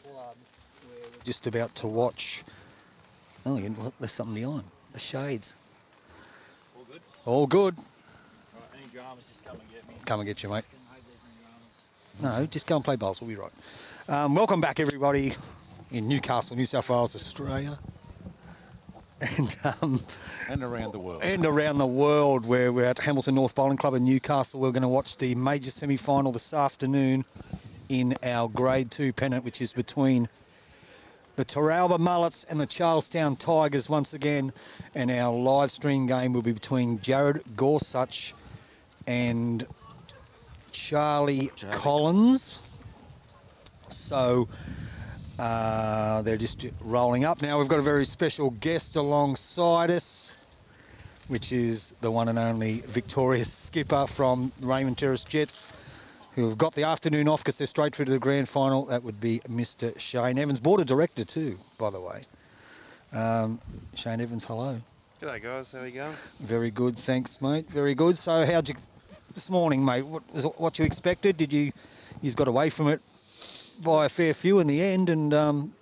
club where we're just about to watch. Oh, there's something behind. The shades. All good? All good. Right, any dramas, just come and get me. Come and get you, mate. I hope there's no dramas. No, just go and play bowls. We'll be right. Welcome back, everybody, in Newcastle, New South Wales, Australia. And around the world. And around the world, where we're at Hamilton North Bowling Club in Newcastle. We're going to watch the major semi-final this afternoon in our Grade 2 pennant, which is between the Teralba Mullets and the Charlestown Tigers once again. And our live stream game will be between Jared Gorsuch and Charlie Collins. So they're just rolling up. Now we've got a very special guest alongside us, which is the one and only victorious skipper from Raymond Terrace Jets, who have got the afternoon off because they're straight through to the grand final. That would be Mr. Shane Evans, board of director too, by the way. Shane Evans, hello. G'day guys, how you going? Very good, thanks mate, very good. So how'd you, this morning mate, what you expected? Did you got away from it by a fair few in the end, and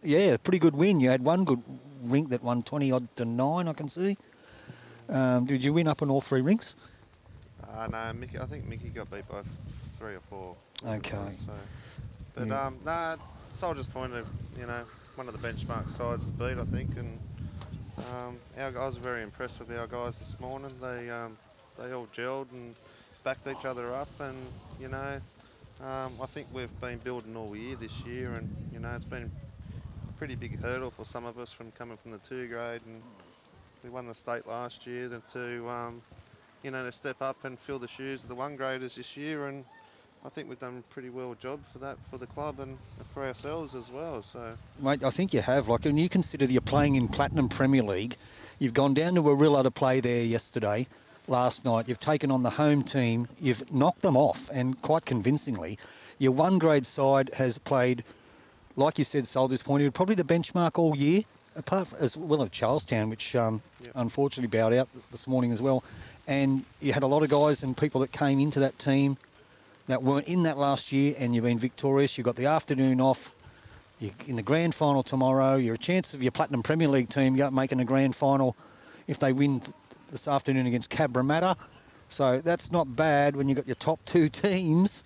yeah, pretty good win. You had one good rink that won 20 odd to 9, I can see. Did you win up on all 3 rinks? No, Mickey. I think Mickey got beat by 3 or 4. Okay. So, but nah, Soldiers Point, one of the benchmark sides to beat, I think, and I was very impressed with our guys this morning. They all gelled and backed each other up, and I think we've been building all year this year, and it's been a pretty big hurdle for some of us from coming from the 2 grade, and we won the state last year to step up and fill the shoes of the 1 graders this year, and I think we've done a pretty well job for that, for the club and for ourselves as well. So, mate, I think you have. Like, when you consider that you're playing in Platinum Premier League, you've gone down to Warilla to play there yesterday. Last night, you've taken on the home team, you've knocked them off, and quite convincingly. Your 1 grade side has played, like you said, Soldiers Point, probably the benchmark all year, apart from, as well as Charlestown, which unfortunately bowed out this morning as well. And you had a lot of guys and people that came into that team that weren't in that last year, and you've been victorious. You've got the afternoon off. You're in the grand final tomorrow. You're a chance of your Platinum Premier League team making a grand final if they win this afternoon against Cabramatta. So that's not bad when you've got your top 2 teams,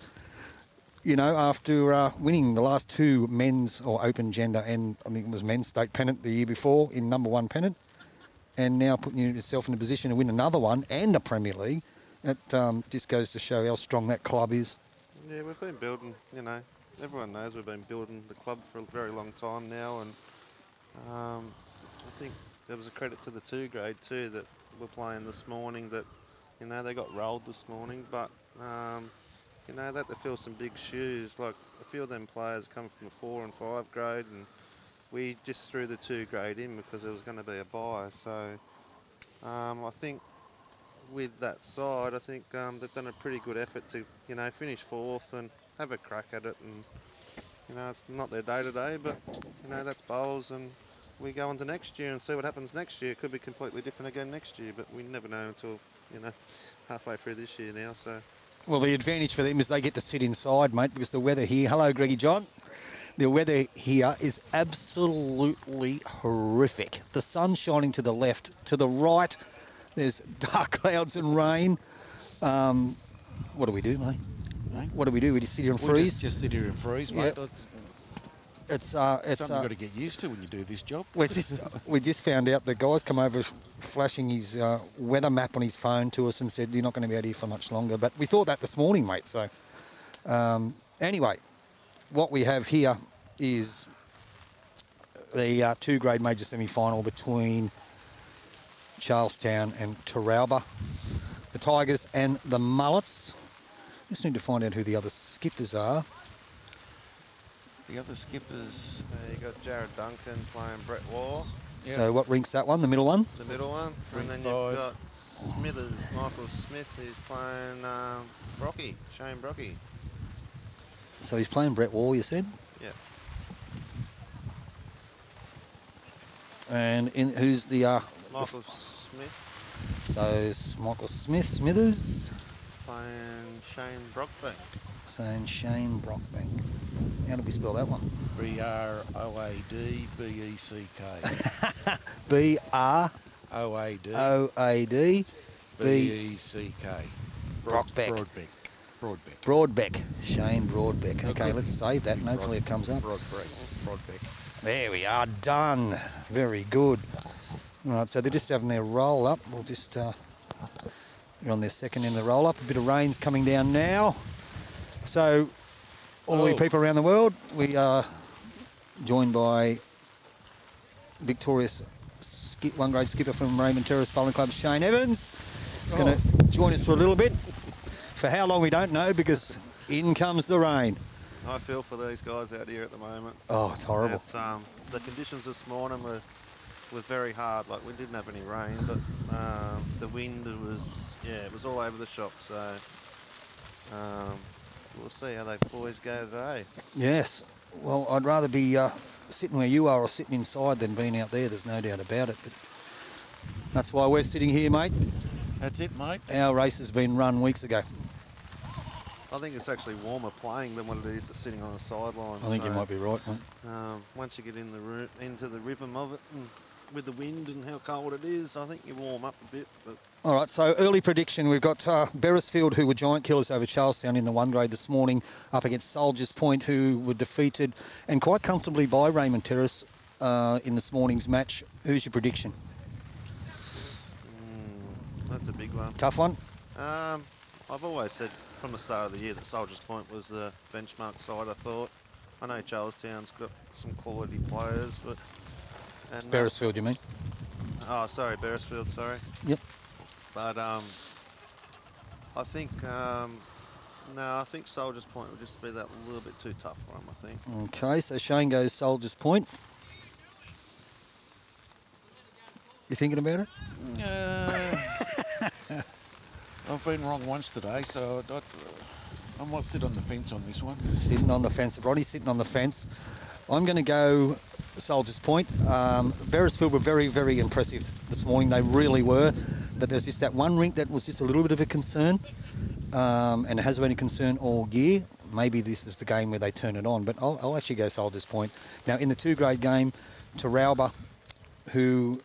after winning the last 2 men's or open gender, and I think it was men's state pennant the year before in number 1 pennant, and now putting yourself in a position to win another one and a Premier League. That just goes to show how strong that club is. Yeah, we've been building, everyone knows we've been building the club for a very long time now, and I think there was a credit to the 2 grade too that were playing this morning that, they got rolled this morning, but, they had to fill some big shoes. Like, a few of them players come from the 4 and 5 grade, and we just threw the 2 grade in because there was going to be a bye. So I think with that side, I think they've done a pretty good effort to, finish 4th and have a crack at it. And, it's not their day-to-day, but, that's bowls, and we go on to next year and see what happens next year. It could be completely different again next year, but we never know until, halfway through this year now. So. Well, the advantage for them is they get to sit inside, mate, because the weather here... Hello, Greggy John. The weather here is absolutely horrific. The sun's shining to the left. To the right, there's dark clouds and rain. What do we do, mate? No? What do? We just sit here and freeze? Just sit here and freeze, mate. Yep. It's something you've got to get used to when you do this job. We just found out the guy's come over flashing his weather map on his phone to us and said, you're not going to be out here for much longer. But we thought that this morning, mate. So anyway, what we have here is the 2 grade major semi-final between Charlestown and Teralba, the Tigers and the Mullets. Just need to find out who the other skippers are. The other skippers... you got Jared Duncan playing Brett Waugh. Yep. So what rink's that one, the middle one? The middle one. And then you've got Smithers, Michael Smith, who's playing Brocky, Shane Brocky. So he's playing Brett Waugh, you said? Yeah. And who's the... Michael Smith. So it's Michael Smithers. Playing Shane Brockbank. saying Shane Brockbank. How do we spell that one? B-R-O-A-D-B-E-C-K. B-R... O-A-D. O-A-D... B-E-C-K. Brockbeck. Broadbeck. Broadbeck. Shane Broadbeck. Okay, good. let's save that and hopefully it comes up. Broadbeck. There we are, done. Very good. All right, so they're just having their roll up. We'll just, they're on their second in the roll up. A bit of rain's coming down now. So, all the people around the world, we are joined by victorious one grade skipper from Raymond Terrace Bowling Club, Shane Evans. He's going to join us for a little bit. For how long we don't know, because in comes the rain. I feel for these guys out here at the moment. Oh, it's horrible. It's, the conditions this morning were very hard. Like, we didn't have any rain, but the wind was, it was all over the shop. So we'll see how they boys go today. Yes. Well, I'd rather be sitting where you are or sitting inside than being out there. There's no doubt about it. But that's why we're sitting here, mate. That's it, mate. Our race has been run weeks ago. I think it's actually warmer playing than what it is sitting on the sideline. I think you might be right, mate. Once you get in into the rhythm of it, and with the wind and how cold it is, I think you warm up a bit. But all right, so early prediction. We've got Beresfield, who were giant killers over Charlestown in the one grade this morning, up against Soldiers Point, who were defeated and quite comfortably by Raymond Terrace in this morning's match. Who's your prediction? That's a big one. Tough one? I've always said from the start of the year that Soldiers Point was the benchmark side, I thought. I know Charlestown's got some quality players, but... And, Beresfield, you mean? Oh, sorry, Beresfield, sorry. Yep. But I think, I think Soldiers Point will just be that little bit too tough for him, I think. Okay, so Shane goes Soldiers Point. You thinking about it? I've been wrong once today, so I might sit on the fence on this one. Sitting on the fence. Ronnie's sitting on the fence. I'm going to go Soldiers Point. Beresfield were very, very impressive this morning. They really were. But there's just that one rink that was just a little bit of a concern. And it has been a concern all year. Maybe this is the game where they turn it on. But I'll actually go Soldiers Point. Now, in the two-grade game, Teralba, who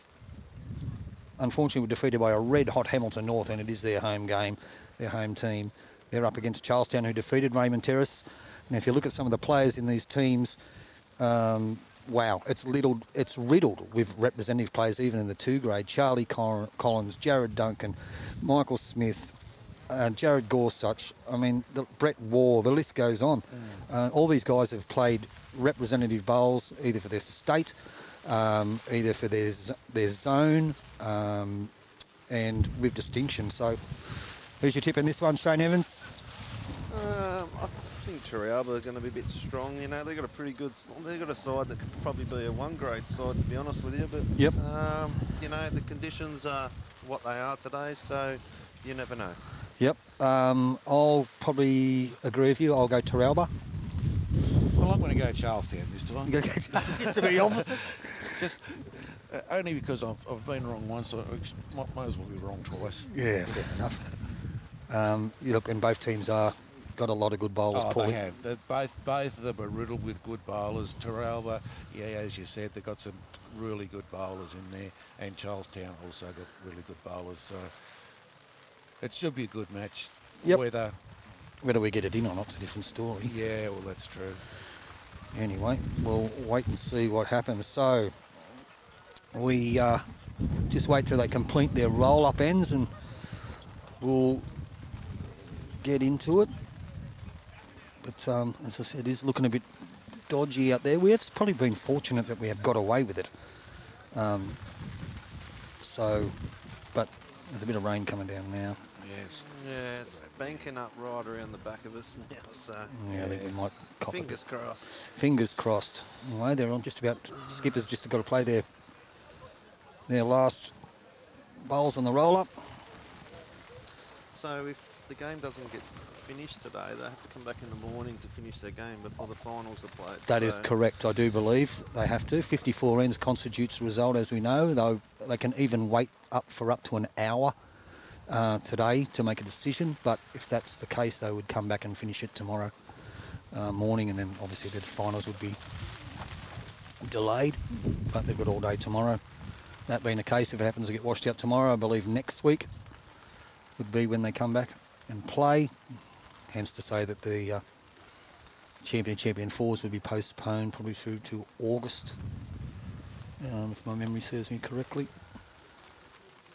unfortunately were defeated by a red-hot Hamilton North, and it is their home game, their home team. They're up against Charlestown, who defeated Raymond Terrace. Now, if you look at some of the players in these teams, wow, it's riddled with representative players, even in the two-grade. Charlie Collins, Jared Duncan, Michael Smith, Jared Gorsuch, I mean, Brett Waugh, the list goes on. All these guys have played representative bowls, either for their state, either for their zone, and with distinction. So, who's your tip in this one, Shane Evans? I think Teralba are going to be a bit strong. You know, they've got a side that could probably be a one-grade side, to be honest with you. But yep. You know, the conditions are what they are today, so you never know. Yep. I'll probably agree with you. I'll go Teralba. Well, I'm going to go Charlestown this time. You're going to go just to be opposite? Just only because I've been wrong once, so I might as well be wrong twice. Yeah, fair enough. You look, and both teams are got a lot of good bowlers. Oh, they have. Both of them are riddled with good bowlers. Teralba, yeah, as you said, they've got some really good bowlers in there, and Charlestown also got really good bowlers. So it should be a good match. Yep. Whether we get it in or not's a different story. Yeah, well, that's true. Anyway, we'll wait and see what happens. So we just wait till they complete their roll-up ends and we'll get into it. But as I said, it is looking a bit dodgy out there. We have probably been fortunate that we have got away with it. But there's a bit of rain coming down now. Yes. Yeah, it's banking up right around the back of us now, so... Yeah, I think we might cop it. Fingers crossed. Fingers crossed. Anyway, they're on just about... Skippers just got to play their last bowls on the roll-up. So if the game doesn't get finished today, they have to come back in the morning to finish their game before the finals are played. That is correct, I do believe they have to. 54 ends constitutes the result, as we know, though they can even wait up to an hour today to make a decision, but if that's the case, they would come back and finish it tomorrow morning, and then obviously the finals would be delayed, but they've got all day tomorrow. That being the case, if it happens to get washed out tomorrow, I believe next week would be when they come back and play, hence to say that the Champion fours would be postponed probably through to August, if my memory serves me correctly.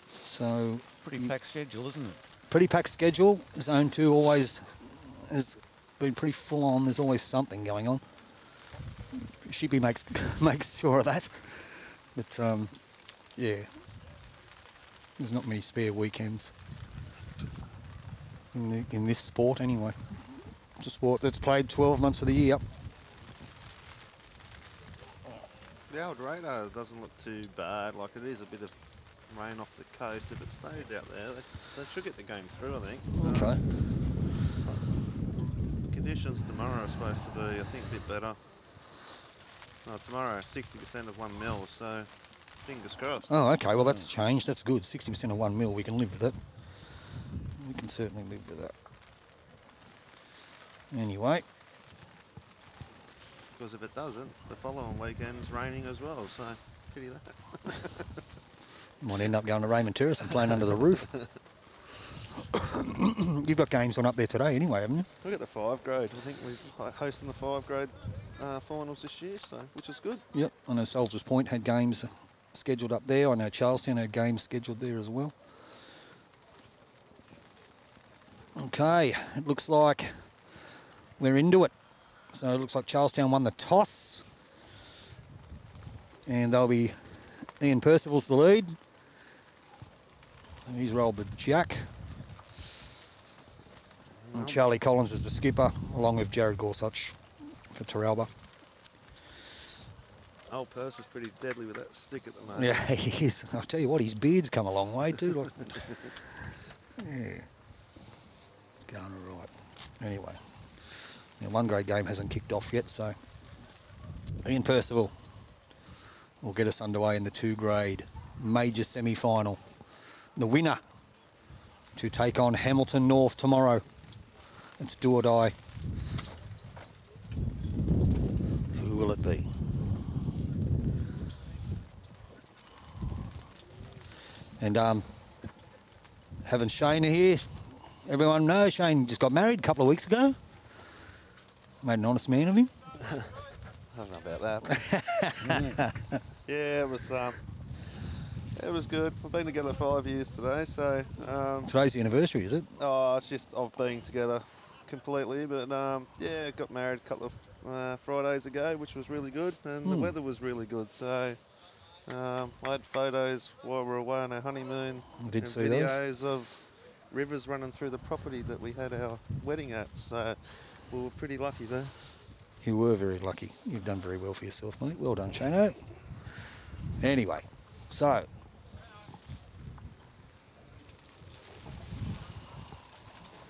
So Pretty packed schedule, isn't it? pretty packed schedule. Zone 2 always has been pretty full on. There's always something going on. Sheepy makes sure of that. But yeah, there's not many spare weekends in this sport anyway. It's a sport that's played 12 months of the year. The old radar doesn't look too bad. Like, it is a bit of rain off the coast. If it stays out there, they should get the game through, I think. Okay. Conditions tomorrow are supposed to be, I think, a bit better. No, tomorrow, 60% of 1 mil, so fingers crossed. Oh, okay. Well, that's changed. That's good. 60% of 1 mil. We can live with it. We can certainly live with that. Anyway. Because if it doesn't, the following weekend's raining as well, so pity that. Might end up going to Raymond Terrace and playing under the roof. You've got games on up there today anyway, haven't you? We've got the 5 grade. I think we're hosting the 5 grade finals this year, so which is good. Yep. I know Soldiers Point had games scheduled up there. I know Charlestown had games scheduled there as well. Okay. It looks like we're into it. So it looks like Charlestown won the toss. And they'll be... Ian Percival's the lead. And he's rolled the jack. And Charlie Collins is the skipper, along with Jared Gorsuch for Teralba. Old Perce is pretty deadly with that stick at the moment. Yeah, he is. I'll tell you what, his beard's come a long way too. Like, yeah. Going all right. Anyway, the 1 grade game hasn't kicked off yet, so Ian Percival will get us underway in the 2 grade major semi-final. The winner to take on Hamilton North tomorrow. It's do or die. Who will it be? And having Shane here, everyone knows Shane just got married a couple of weeks ago. Made an honest man of him. I don't know about that. Yeah, it was good. We've been together 5 years today, so... Today's the anniversary, is it? Oh, it's just of being together completely, but yeah, got married a couple of Fridays ago, which was really good, and the weather was really good, so I had photos while we were away on our honeymoon. I did and see videos those. of rivers running through the property that we had our wedding at, so we were pretty lucky there. You were very lucky. You've done very well for yourself, mate. Well done, Shano. Anyway, so...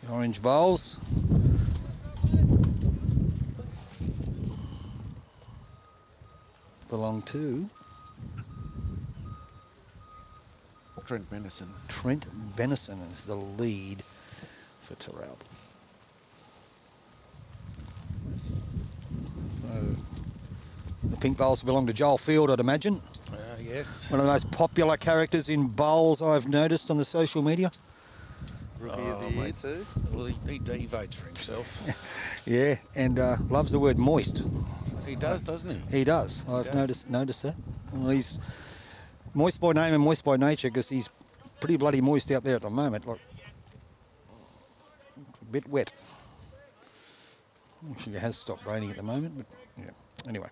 the orange bowls. Belong to Trent Benison. Trent Benison is the lead for Teralbe. So the pink bowls belong to Joel Field, I'd imagine. Yes. One of the most popular characters in bowls I've noticed on the social media. Rookie of the year too. Well, he votes for himself. Yeah, and loves the word moist. He does, doesn't he? He does. I've noticed that. Well, he's moist by name and moist by nature because he's pretty bloody moist out there at the moment. Like, it's a bit wet. Actually, it has stopped raining at the moment, but yeah. Anyway,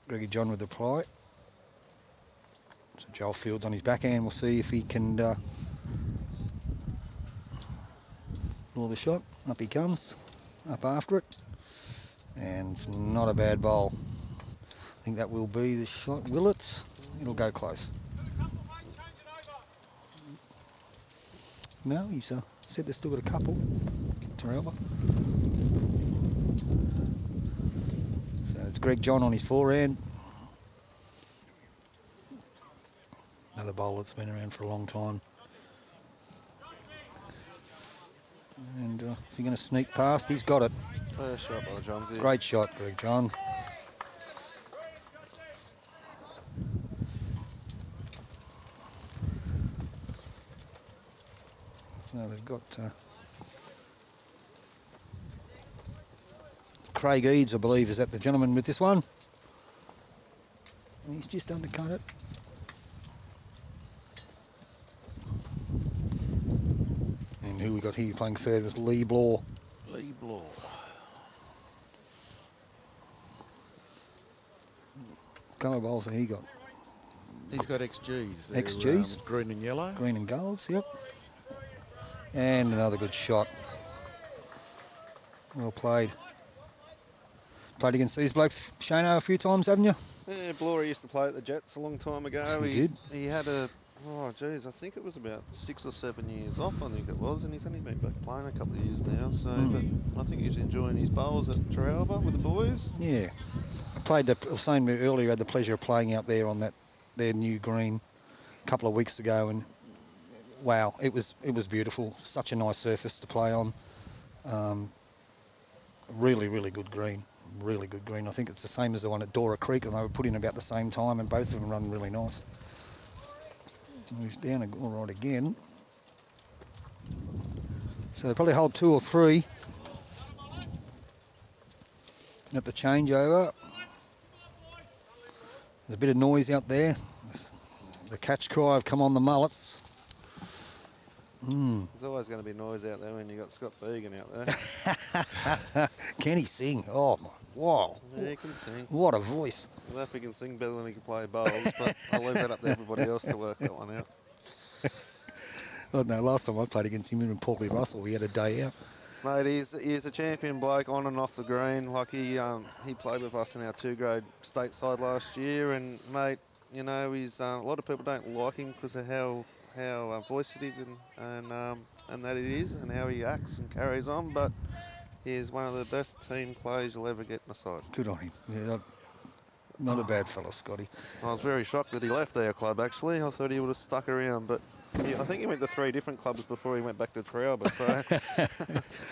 Greggy John with the ply. So Joel Fields on his backhand. We'll see if he can lure the shot. Up he comes. Up after it. And it's not a bad bowl. I think that will be the shot. Will it? It'll go close. No, he's said they've still got a couple. Teralba. So it's Greg John on his forehand. Another bowler that's been around for a long time. And is he going to sneak past? He's got it. First shot by the Johnsy. Great shot, Greg John. So they've got Craig Eads, I believe, is that the gentleman with this one? And he's just undercut it. And who we got here playing third was Lee Blaw. Lee Blaw. Colour bowls that he got. He's got XGs. They're, XGs. Green and yellow. Green and golds, yep. And another good shot. Well played. Played against these blokes, Shano, a few times, haven't you? Yeah, Blory used to play at the Jets a long time ago. He did. He had a, oh geez, I think it was about 6 or 7 years off, I think it was, and he's only been back playing a couple of years now. So, but I think he's enjoying his bowls at Teralba with the boys. Yeah. I was saying earlier, I had the pleasure of playing out there on their new green a couple of weeks ago, and wow, it was beautiful. Such a nice surface to play on. Really, really good green. Really good green. I think it's the same as the one at Dora Creek, and they were put in about the same time, and both of them run really nice. He's down all right again. So they probably hold 2 or 3 at the changeover. There's a bit of noise out there. The catch cry have come on the mullets. There's always going to be noise out there when you got Scott Began out there. Can he sing? Oh, my, wow. Yeah, he can sing. What a voice. I don't know if he can sing better than he can play bowls, but I'll leave that up to everybody else to work that one out. Oh, no, last time I played against him in Paulie Russell, we had a day out. Mate, he's a champion bloke on and off the green. Like he played with us in our 2-grade stateside last year, and mate, you know, he's a lot of people don't like him because of how voiceative and that it is, and how he acts and carries on. But he is one of the best team players you'll ever get in a side. Good on him. Yeah, not a bad fella, Scotty. I was very shocked that he left our club. Actually, I thought he would have stuck around, but. I think he went to 3 different clubs before he went back to Teralba, so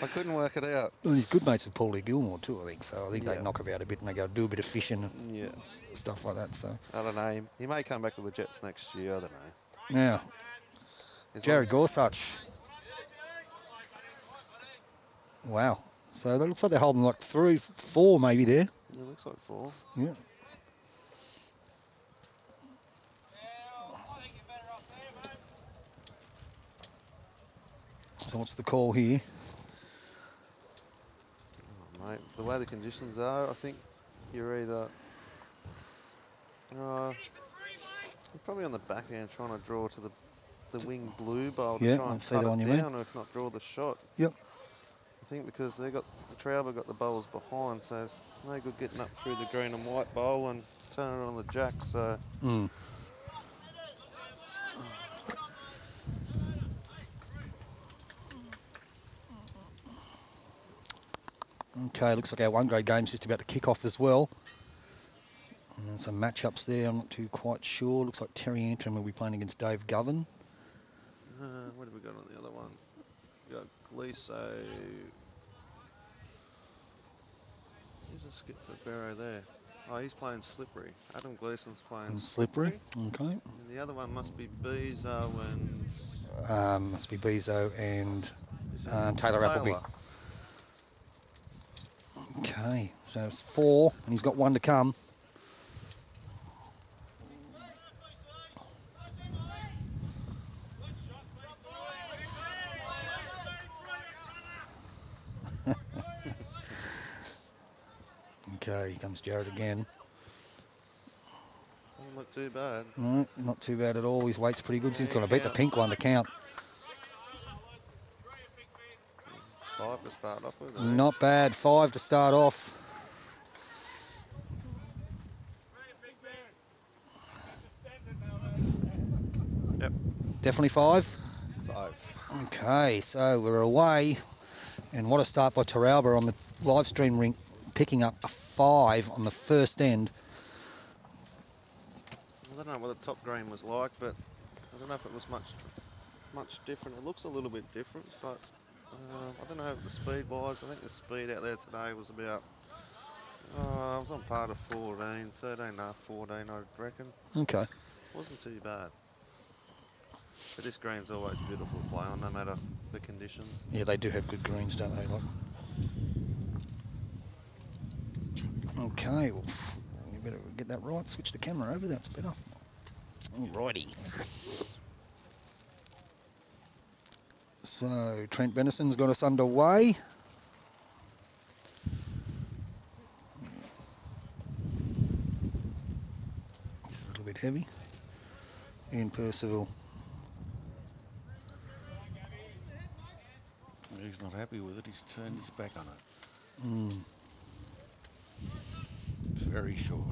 I couldn't work it out. Well, he's good mates with Paulie Gilmore too, I think. So I think Yeah. they knock about a bit and they go do a bit of fishing and Yeah, stuff like that. So I don't know. He may come back to the Jets next year. I don't know. now, Jared Gorsuch. Wow. So that looks like they're holding like 3, 4 maybe there. It looks like 4. Yeah. So what's the call here? Oh, mate, the way the conditions are, I think you're either you're probably on the back end trying to draw to the wing blue bowl to Yeah, try I and see cut the one it you mean. down, or if not draw the shot. Yep. I think because the Teralba got the bowls behind, so it's no good getting up through the green and white bowl and turning it on the jack. So. Okay, looks like our 1-grade game's just about to kick off as well. And some matchups there, I'm not too quite sure. Looks like Terry Antrim will be playing against Dave Govan. What have we got on the other one? We got Gleeso. Who's a skip for Barrow there? Oh, he's playing Slippery. Adam Gleeson's playing Slippery. Okay. And the other one must be Bezo and... Must be Bezo and Taylor Appleby. Okay, so it's 4, and he's got 1 to come. Okay, here comes Jared again. Doesn't look too bad. No, not too bad at all. His weight's pretty good. He's Yeah, going to beat the counts. pink one to count. 5 to start off with. Not bad. 5 to start off. Yep. Definitely 5. 5. Okay, so we're away. And what a start by Teralba on the live stream rink, picking up a 5 on the first end. I don't know what the top green was like, but I don't know if it was much different. It looks a little bit different, but I don't know the speed wise. I think the speed out there today was about. I was on part of 14, 13.5, 14, I reckon. Okay. Wasn't too bad. But this green's always beautiful to play on, no matter the conditions. Yeah, they do have good greens, don't they? Like. Okay, well, you better get that right. Switch the camera over. That's better. Alrighty. So Trent Benison's got us underway. It's a little bit heavy. Ian Percival. He's not happy with it. He's turned his back on it. It's very short.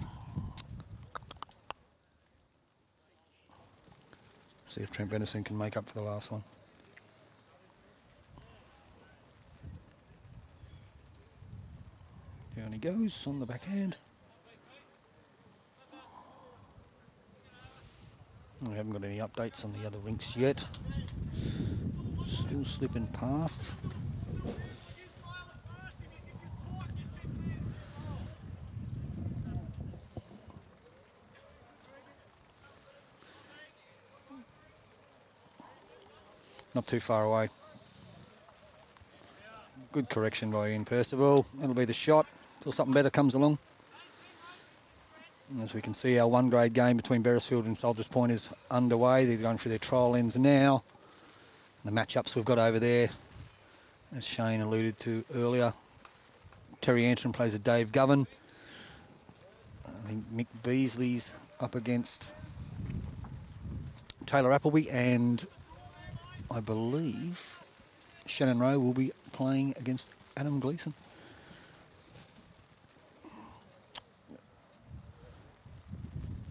See if Trent Benison can make up for the last one. Down he goes on the backhand. We haven't got any updates on the other rinks yet. Still slipping past. Not too far away. Good correction by Ian Percival. That'll be the shot till something better comes along. And as we can see, our one grade game between Beresfield and Soldiers Point is underway. They're going through their trial ends now. The matchups we've got over there, as Shane alluded to earlier, Terry Antrim plays a Dave Govan. I think Mick Beasley's up against Taylor Appleby, and I believe Shannon Rowe will be playing against Adam Gleeson.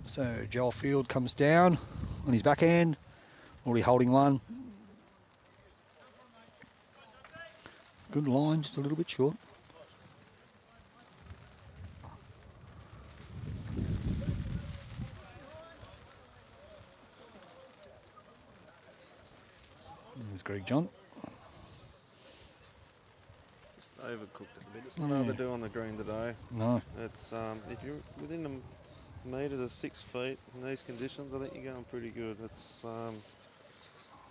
So Joel Field comes down on his backhand, already holding one. Good line, just a little bit short. There's Greg John. Just overcooked it a bit. It's not hard to do on the green today. No. It's if you're within a metre to 6 feet in these conditions, I think you're going pretty good. It's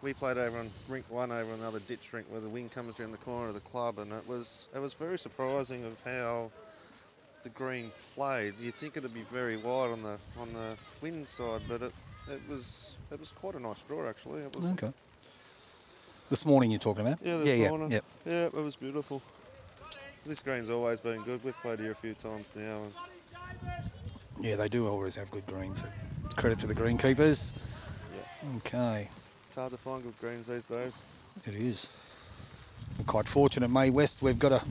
we played over on rink 1 over another ditch rink where the wind comes around the corner of the club, and it was very surprising of how the green played. You'd think it'd be very wide on the wind side, but it was quite a nice draw actually. It was, Okay. This morning you're talking about? Yeah, this morning. Yep. Yeah, it was beautiful. This green's always been good. We've played here a few times now. And yeah, they do always have good greens. So credit to the greenkeepers. yeah. Okay. It's hard to find good greens these days. It is. We're quite fortunate, May West. We've got a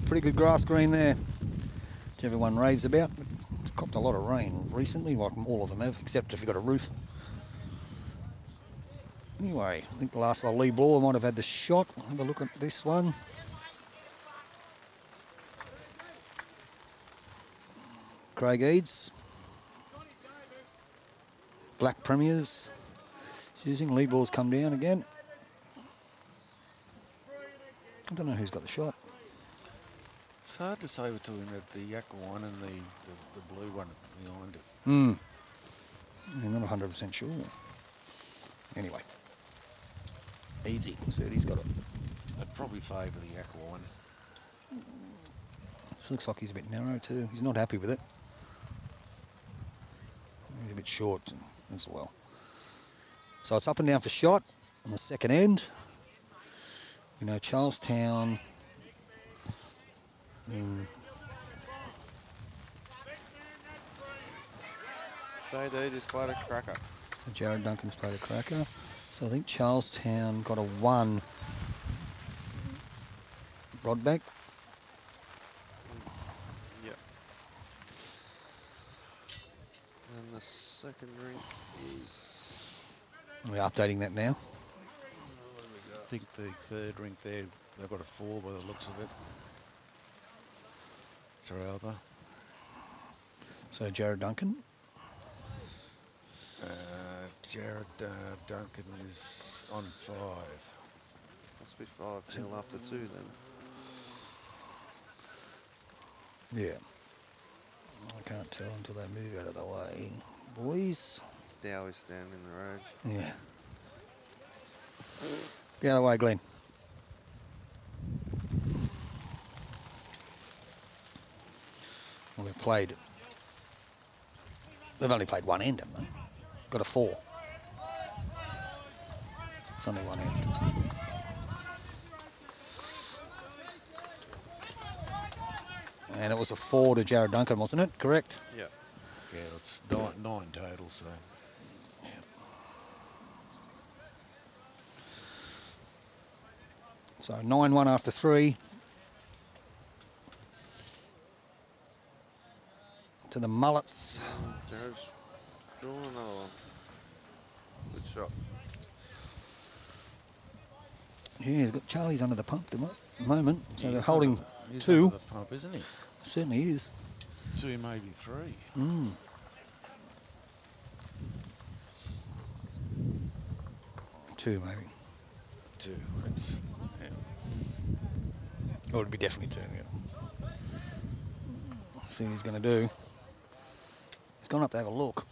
pretty good grass green there, which everyone raves about. It's copped a lot of rain recently, like all of them have, except if you've got a roof. Anyway, I think the last one, Lee Bloor might have had the shot. Have a look at this one. Craig Eads. Black Premiers. Using Lee Bloor's come down again. I don't know who's got the shot. It's hard to say between the Yakka one and the blue one behind it. I'm not 100% sure. Anyway. Easy. Said he's got it. I'd probably favour the Yakka one. This looks like he's a bit narrow too. He's not happy with it. He's a bit short as well. So it's up and down for shot on the second end. You know, Charlestown in JD just played a cracker. so Jared Duncan's played a cracker. So I think Charlestown got a 1 rod back. Yep. And the second rink is... We're updating that now. I think the third rink there, they've got a 4 by the looks of it. Teralba. So Jared Duncan. Jared Duncan is on 5. That's Must be 5-0 after 2 then. Yeah. I can't tell until they move out of the way. Boys. Dowie's standing in the road. Yeah. Get out of the way, Glenn. Well, they've only played one end, haven't they? Got a 4. It's only one end. And it was a 4 to Jared Duncan, wasn't it? Correct? Yeah. Yeah, it's nine total, so. So 9-1 after 3. To the Mullets. Jared's drawn another one. Good shot. Yeah, he's got Charlie's under the pump at the moment. So they're He's holding he's 2. under the pump, isn't he? Certainly is. 2, maybe 3. 2, maybe. 2. It's, yeah. Or it'd be definitely 2, yeah. See what he's going to do. He's gone up to have a look.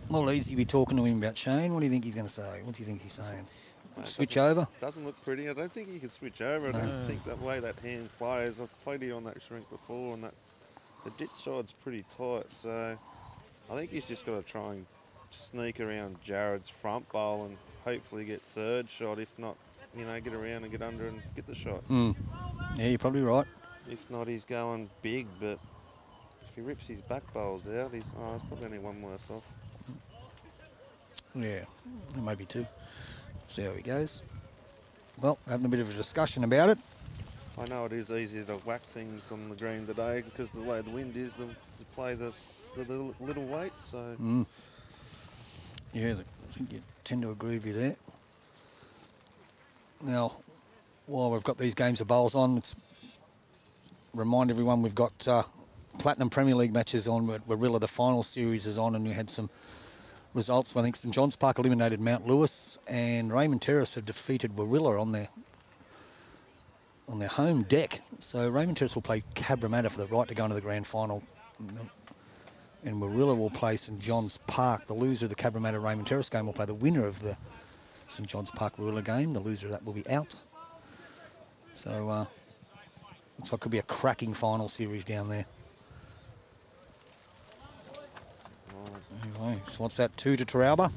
Well, easy be talking to him about Shane. What do you think he's going to say? What do you think he's saying? Mate, Switch over? Doesn't look pretty. I don't think you can switch over. I don't think that way that hand plays. I've played here on that shrink before, and the ditch side's pretty tight. So I think he's just got to try and sneak around Jared's front bowl and hopefully get third shot. If not, you know, get around and get under and get the shot. Yeah, you're probably right. If not, he's going big. But if he rips his back bowls out, he's probably only one worse off. Yeah, maybe 2. See how he goes. Well, having a bit of a discussion about it. I know it is easier to whack things on the green today because the way the wind is, to play the little weight. So Yeah, I think you tend to agree with you there. Now, while we've got these games of bowls on, let's remind everyone we've got Platinum Premier League matches on. Warilla, the final series is on, and we had some results. I think St John's Park eliminated Mount Lewis, and Raymond Terrace have defeated Warilla on their home deck. So Raymond Terrace will play Cabramatta for the right to go into the grand final, and Warilla will play St John's Park. The loser of the Cabramatta Raymond Terrace game will play the winner of the St John's Park Warilla game. The loser of that will be out. So looks like it could be a cracking final series down there. Anyway, so what's that, 2 to Teralba?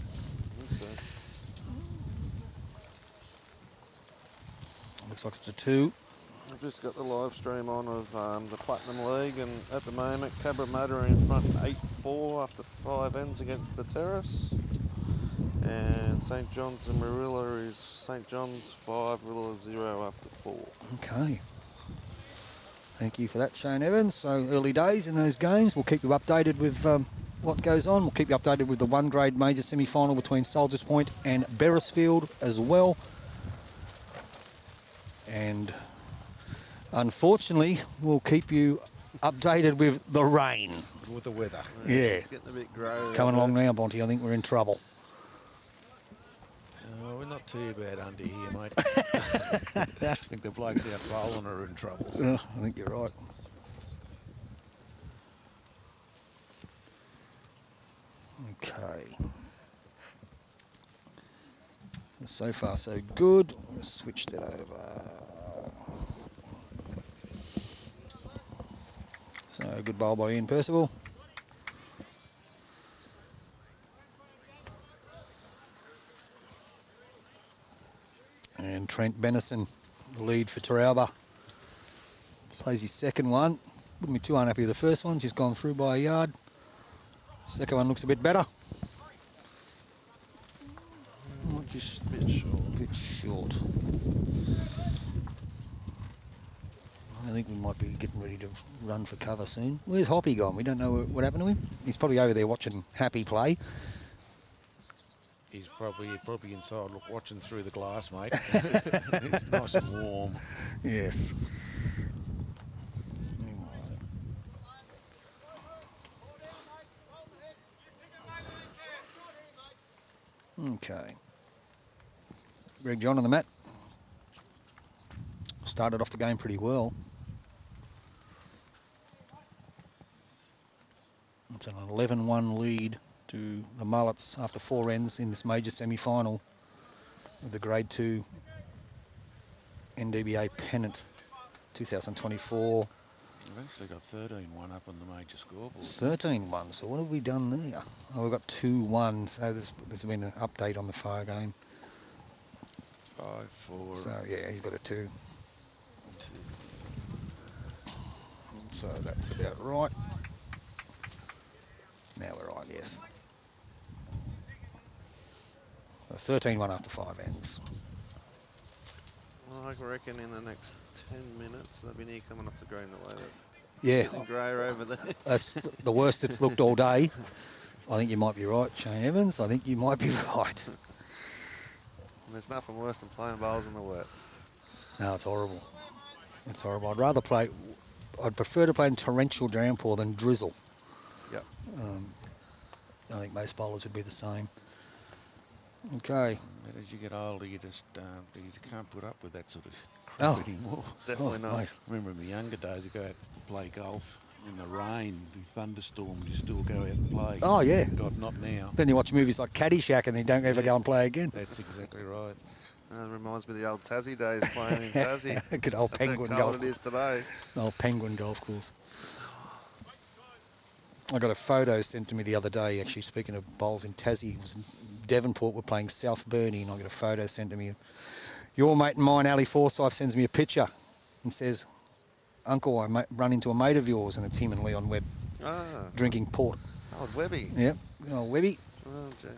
Looks like it's a 2. I've just got the live stream on of the Platinum League, and at the moment Cabramatta are in front 8-4 after 5 ends against the Terrace. And St John's and Warilla is St John's 5, Warilla 0 after 4. Okay. Thank you for that, Shane Evans. So early days in those games. We'll keep you updated with what goes on. We'll keep you updated with the 1 grade major semi-final between Soldiers Point and Beresfield as well. And unfortunately, we'll keep you updated with the rain. With the weather. Yeah. It's getting a bit grey. It's coming along now, Bonty. I think we're in trouble. We're not too bad under here, mate. I think the blokes out bowling are in trouble. I think you're right. Okay. So far, so good. Let's switch that over. So good bowl by Ian Percival. And Trent Benison, the lead for Teralba. Plays his second one. Wouldn't be too unhappy with the first one. Just gone through by a yard. Second one looks a bit better. Just a bit short. Bit short. I think we might be getting ready to run for cover soon. Where's Hoppy gone? We don't know what happened to him. He's probably over there watching Happy play. He's probably inside, watching through the glass, mate. It's nice and warm. Yes. Okay. Greg John on the mat. started off the game pretty well. It's an 11-1 lead to the Mullets after 4 ends in this major semi-final with the Grade 2 NDBA Pennant 2024. I've actually got 13-1 up on the major scoreboard. 13-1, so what have we done there? Oh, we've got 2-1, so there's been an update on the far game. 5-4. So, yeah, he's got a 2. 2. So that's about right. Now we're right, yes. So 13-1 after 5 ends. Well, I reckon in the next 10 minutes they'll be near coming off the green away. Yeah. Getting greyer over there. That's the worst it's looked all day. I think you might be right, Shane Evans. I think you might be right. There's nothing worse than playing bowls in the wet. No, it's horrible. It's horrible. I'd prefer to play in torrential downpour than drizzle. Yep. I think most bowlers would be the same. Okay. But as you get older, you just you can't put up with that sort of crap anymore. Definitely not. Mate. I remember in my younger days, I go out and play golf in the rain, the thunderstorms, you still go out and play. Oh, yeah. God, not now. Then you watch movies like Caddyshack and then don't ever go and play again. That's exactly right. It reminds me of the old Tassie days playing in Tassie. Good old That's Penguin how golf. cold it is today. Old Penguin golf course. I got a photo sent to me the other day, actually, speaking of bowls in Tassie. It was in Devonport, we're playing South Burnie, and I got a photo sent to me. Your mate and mine, Ali Forsyth, sends me a picture and says, Uncle, I run into a mate of yours, and it's him and Leon Webb drinking port. Old Webby. Yep, old Webby. Oh, gee.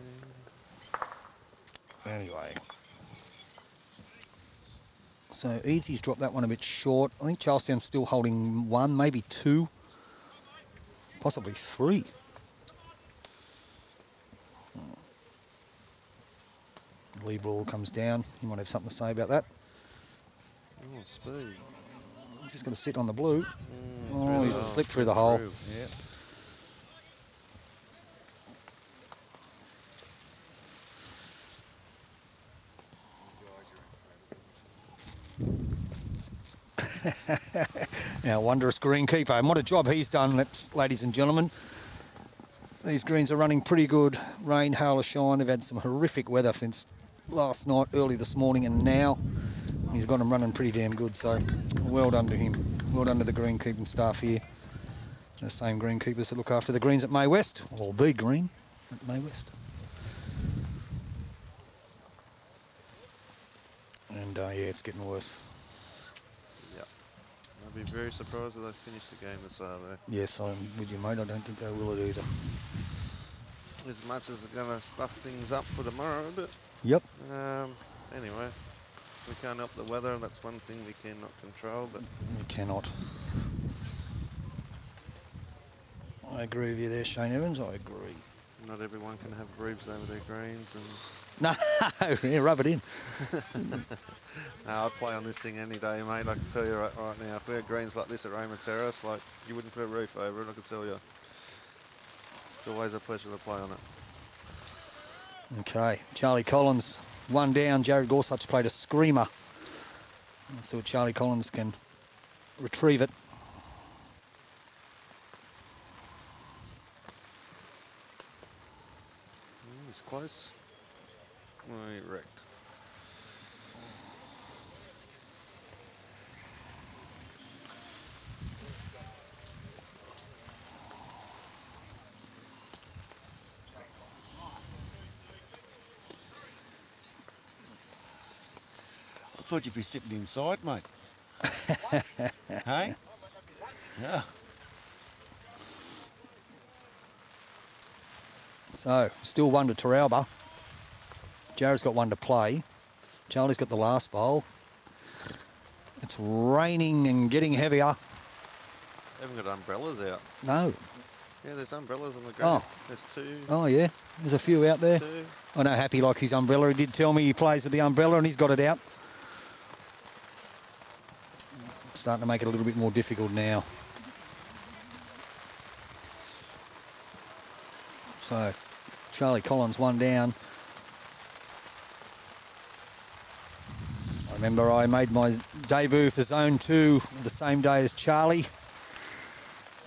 Anyway. So Easy's dropped that one a bit short. I think Charlestown's still holding 1, maybe 2, possibly 3. Lee Brawl comes down. You might have something to say about that. Oh, speed. I'm just going to sit on the blue. Through He's the hole. slipped through the hole. Yeah. Our wondrous greenkeeper. And what a job he's done, ladies and gentlemen. These greens are running pretty good. Rain, hail or shine. They've had some horrific weather since last night, early this morning, and now. He's got them running pretty damn good, so well done to him. Well done to the greenkeeping staff here. The same greenkeepers that look after the greens at May West, or the green at May West. And yeah, it's getting worse. Yep. I'd be very surprised if they finish the game this Saturday. Yes, I'm with you, mate. I don't think they will it either. As much as they're going to stuff things up for tomorrow, but Yep. anyway, we can't help the weather, and that's one thing we cannot control. But We cannot. I agree with you there, Shane Evans. I agree. not everyone can have roofs over their greens. And No, yeah, rub it in. no, I'd play on this thing any day, mate. I can tell you right now, if we had greens like this at RAYMOND Terrace, like you wouldn't put a roof over it. I can tell you. It's always a pleasure to play on it. Okay, Charlie Collins, 1 down. Jared Gorsuch's played a screamer. Let's see what Charlie Collins can retrieve it. He's close. Oh, he wrecked. I thought you'd be sitting inside, mate. Hey? Yeah. So, still 1 to Teralba. Jared's got 1 to play. Charlie's got the last bowl. It's raining and getting heavier. They haven't got umbrellas out. No. Yeah, there's umbrellas on the ground. Oh. There's 2. Oh, yeah. There's a few out there. 2. I know Happy likes his umbrella. He did tell me he plays with the umbrella and he's got it out. It's starting to make it a little bit more difficult now. So, Charlie Collins 1 down. I remember I made my debut for Zone 2 the same day as Charlie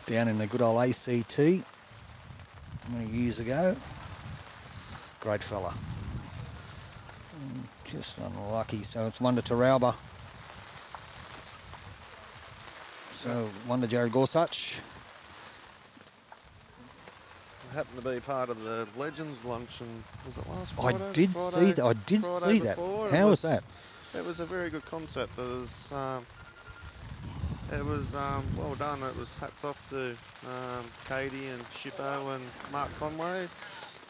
down in the good old ACT many years ago. Great fella. Just unlucky. So it's one to Teralba. So one to Jared Gorsuch. I happened to be part of the Legends luncheon. Was it last Friday? I did see that. I did see that. How was that? It was a very good concept. It was well done. It was hats off to Katie and Shippo and Mark Conway,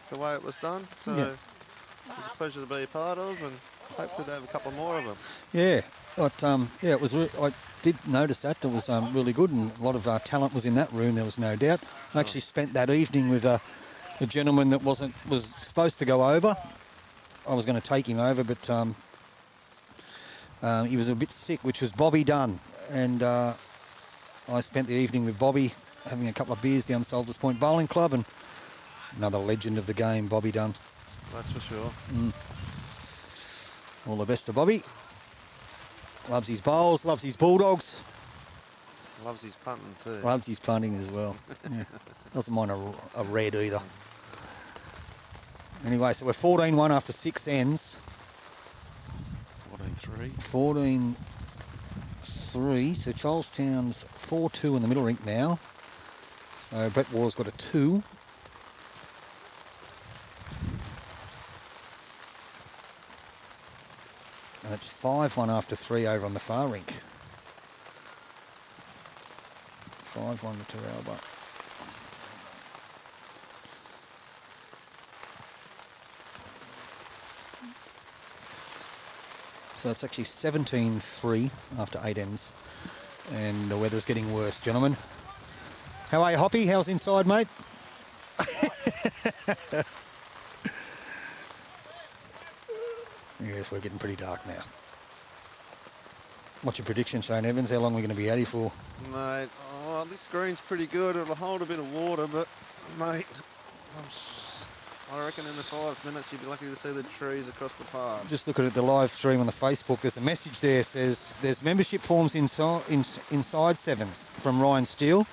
the way it was done. So Yeah. it was a pleasure to be a part of, and hopefully they have a couple more of them. Yeah, but yeah, it was. I did notice that. It was really good, and a lot of talent was in that room. There was no doubt. I actually spent that evening with a gentleman that was supposed to go over. I was going to take him over, but he was a bit sick, which was Bobby Dunn, and I spent the evening with Bobby, having a couple of beers down Soldiers Point Bowling Club, and another legend of the game, Bobby Dunn. That's for sure. All the best to Bobby. Loves his bowls, loves his Bulldogs. Loves his punting too. Loves his punting as well. Yeah. Doesn't mind a red either. Anyway, so we're 14-1 after 6 ends. 14-3. 14-3. So Charlestown's 4-2 in the middle rink now. So Brett Ward's got a 2. And it's 5-1 after 3 over on the far rink. 5-1 to Teralba. So it's actually 17-3 after 8 ends. And the weather's getting worse, gentlemen. How are you, Hoppy? How's inside, mate? Yes, we're getting pretty dark now. What's your prediction, Shane Evans? How long are we going to be at here for? Mate, oh, this green's pretty good. It'll hold a bit of water, but mate, I reckon in the 5 minutes you'd be lucky to see the trees across the path. Just looking at the live stream on the Facebook, there's a message there says there's membership forms inside Sevens from Ryan Steele.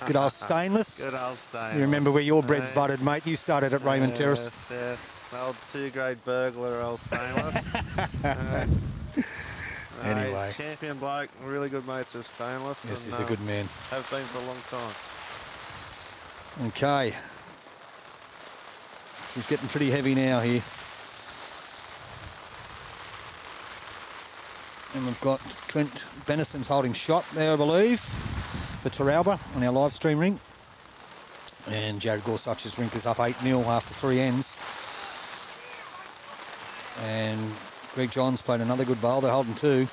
Good old Stainless. Good old Stainless. You remember where your bread's buttered, mate? You started at Raymond Terrace. Yes, yes. The old 2-grade burglar, old Stainless. Anyway. Champion bloke, really good mates with Stainless. Yes, and, he's a good man. Have been for a long time. Okay. It's getting pretty heavy now here. And we've got Trent Benison's holding shot there, I believe, for Teralba on our live stream ring. And Jared Gorsuch's rink is up 8-0 after 3 ends. And Greg Johns played another good bowl. They're holding 2.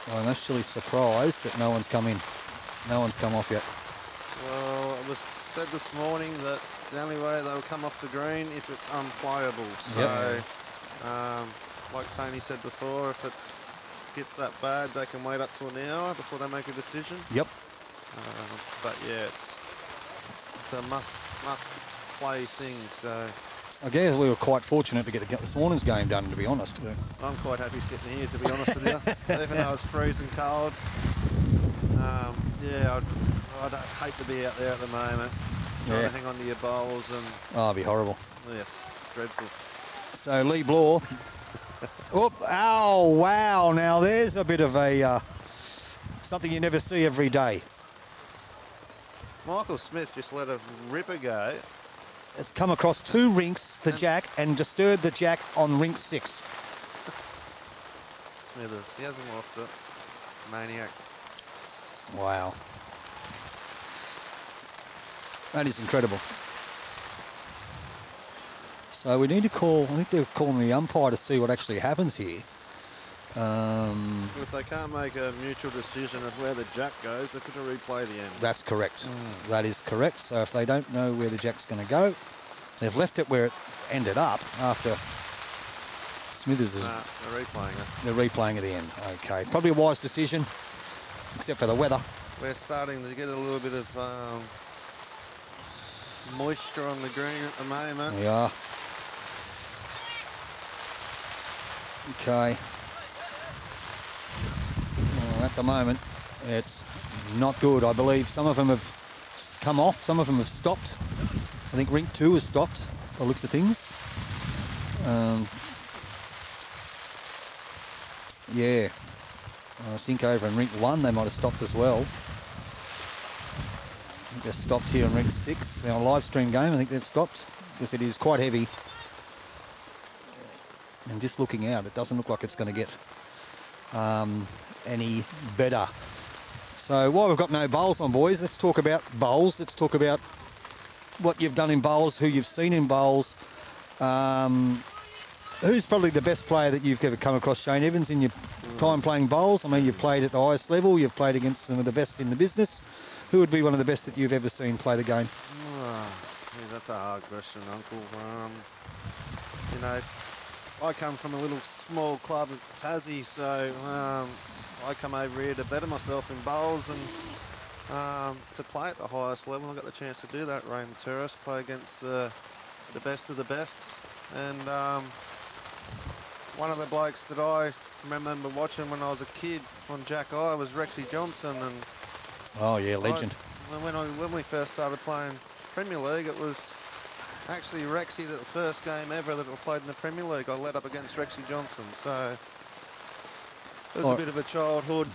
So I'm actually surprised that no one's come in. No one's come off yet. Well, it was said this morning that the only way they'll come off the green if it's unplayable. So, like Tony said before, if it gets that bad, they can wait up to an hour before they make a decision. Yep. But yeah, it's a must play thing. So I guess we were quite fortunate to get this morning's game done, to be honest. I'm quite happy sitting here, to be honest with you. Even though it's freezing cold. Yeah, I'd hate to be out there at the moment, trying to hang on to your bowls and... Oh, it'd be horrible. Yes, dreadful. So Lee Blore. Oh, wow. Now there's a bit of a something you never see every day. Michael Smith just let a ripper go. It's come across 2 rinks, the jack, and disturbed the jack on rink 6. Smithers, he hasn't lost it. Maniac. Wow. That is incredible. So we need to call, I think they're calling the umpire to see what actually happens here. If they can't make a mutual decision of where the jack goes, they're going to replay the end. That's correct. That is correct. So if they don't know where the jack's going to go, they've left it where it ended up after Smithers is... they're replaying it. They're replaying at the end. Okay. Probably a wise decision, except for the weather. We're starting to get a little bit of moisture on the green at the moment. We are. Okay. Well, at the moment, it's not good. I believe some of them have come off, some of them have stopped. I think rink 2 has stopped, by the looks of things. Yeah. I think over in rink 1 they might have stopped as well. I think they're stopped here in rink 6. Our live stream game, I think they've stopped because it is quite heavy. And just looking out, it doesn't look like it's going to get any better. So while we've got no bowls on, boys, let's talk about bowls. Let's talk about what you've done in bowls, who you've seen in bowls. Who's probably the best player that you've ever come across, Shane Evans, in your time playing bowls? I mean, you've played at the highest level. You've played against some of the best in the business. Who would be one of the best that you've ever seen play the game? Yeah, that's a hard question, Uncle. You know, I come from a little small club at Tassie, so I come over here to better myself in bowls and to play at the highest level. I got the chance to do that at RAYMOND TERRACE, play against the best of the best. And one of the blokes that I remember watching when I was a kid on Jack Eye was Rexy Johnson. And oh yeah, legend. When we first started playing Premier League, it was actually Rexy, that the first game ever that I played in the Premier League, I led up against Rexy Johnson. So it was a bit of a childhood,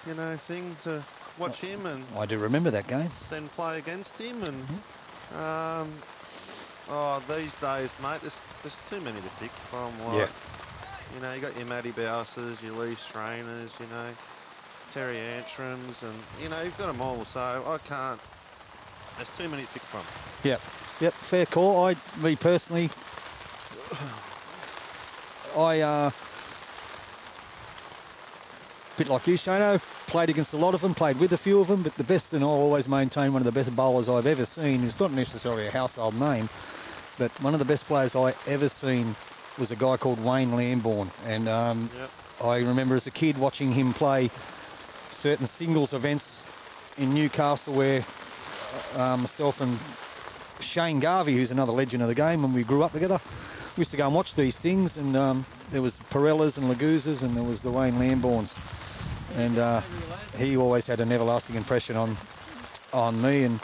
you know, thing to watch him and I do remember that game. then play against him. And these days, mate, there's too many to pick from. Like, you know, you got your Matty Bowsers, your Lee Strainers, you know, Terry Antrams, and you know, you've got them all. So I can't. There's too many to pick from. Yep, fair call. Me personally, a bit like you, Shano, played against a lot of them, played with a few of them, but the best, and I'll always maintain, one of the best bowlers I've ever seen is not necessarily a household name, but one of the best players I ever seen was a guy called Wayne Lambourne. And I remember as a kid watching him play certain singles events in Newcastle where myself and Shane Garvey, who's another legend of the game, when we grew up together, we used to go and watch these things, and there was Pirellas and Laguzas, and there was the Wayne Lambournes, and he always had an everlasting impression on me and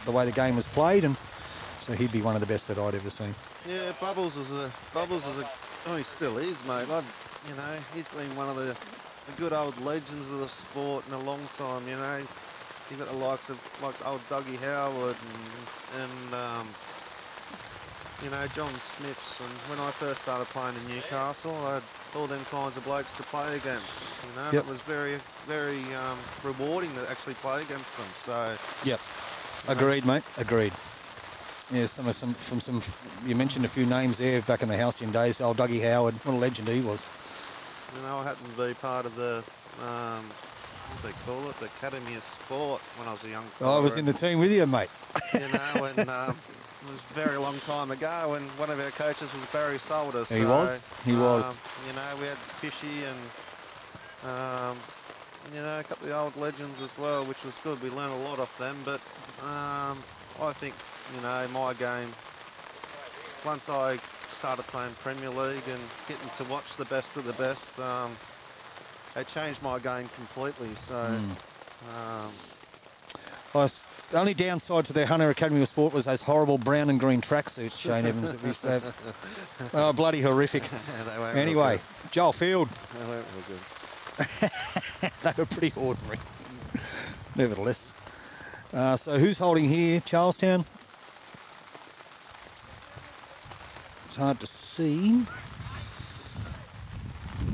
the way the game was played, and so he'd be one of the best that I'd ever seen. Yeah, Bubbles is a, oh, he still is, mate. You know, he's been one of the good old legends of the sport in a long time. You know, you've got the likes of like old Dougie Howard and you know, John Smiths. And when I first started playing in Newcastle, I had all them kinds of blokes to play against. You know, it was very, very rewarding to actually play against them. So. Yep. Agreed, mate. Agreed. Yeah, you mentioned a few names there back in the halcyon days. Old Dougie Howard, what a legend he was. You know, I happened to be part of the, what do they call it, the Academy of Sport when I was a young fella. I was in the team with you, mate. You know, and it was a very long time ago, and one of our coaches was Barry Solder. He was. You know, we had Fishy and, you know, a couple of the old legends as well, which was good. We learned a lot off them, but I think, you know, my game, once I started playing Premier League and getting to watch the best of the best, it changed my game completely. So, the only downside to their Hunter Academy of Sport was those horrible brown and green tracksuits, Shane Evans, that we used to have. Oh, bloody horrific. Anyway, Joel Field. They weren't real good. They were pretty ordinary, nevertheless. So who's holding here? Charlestown? It's hard to see.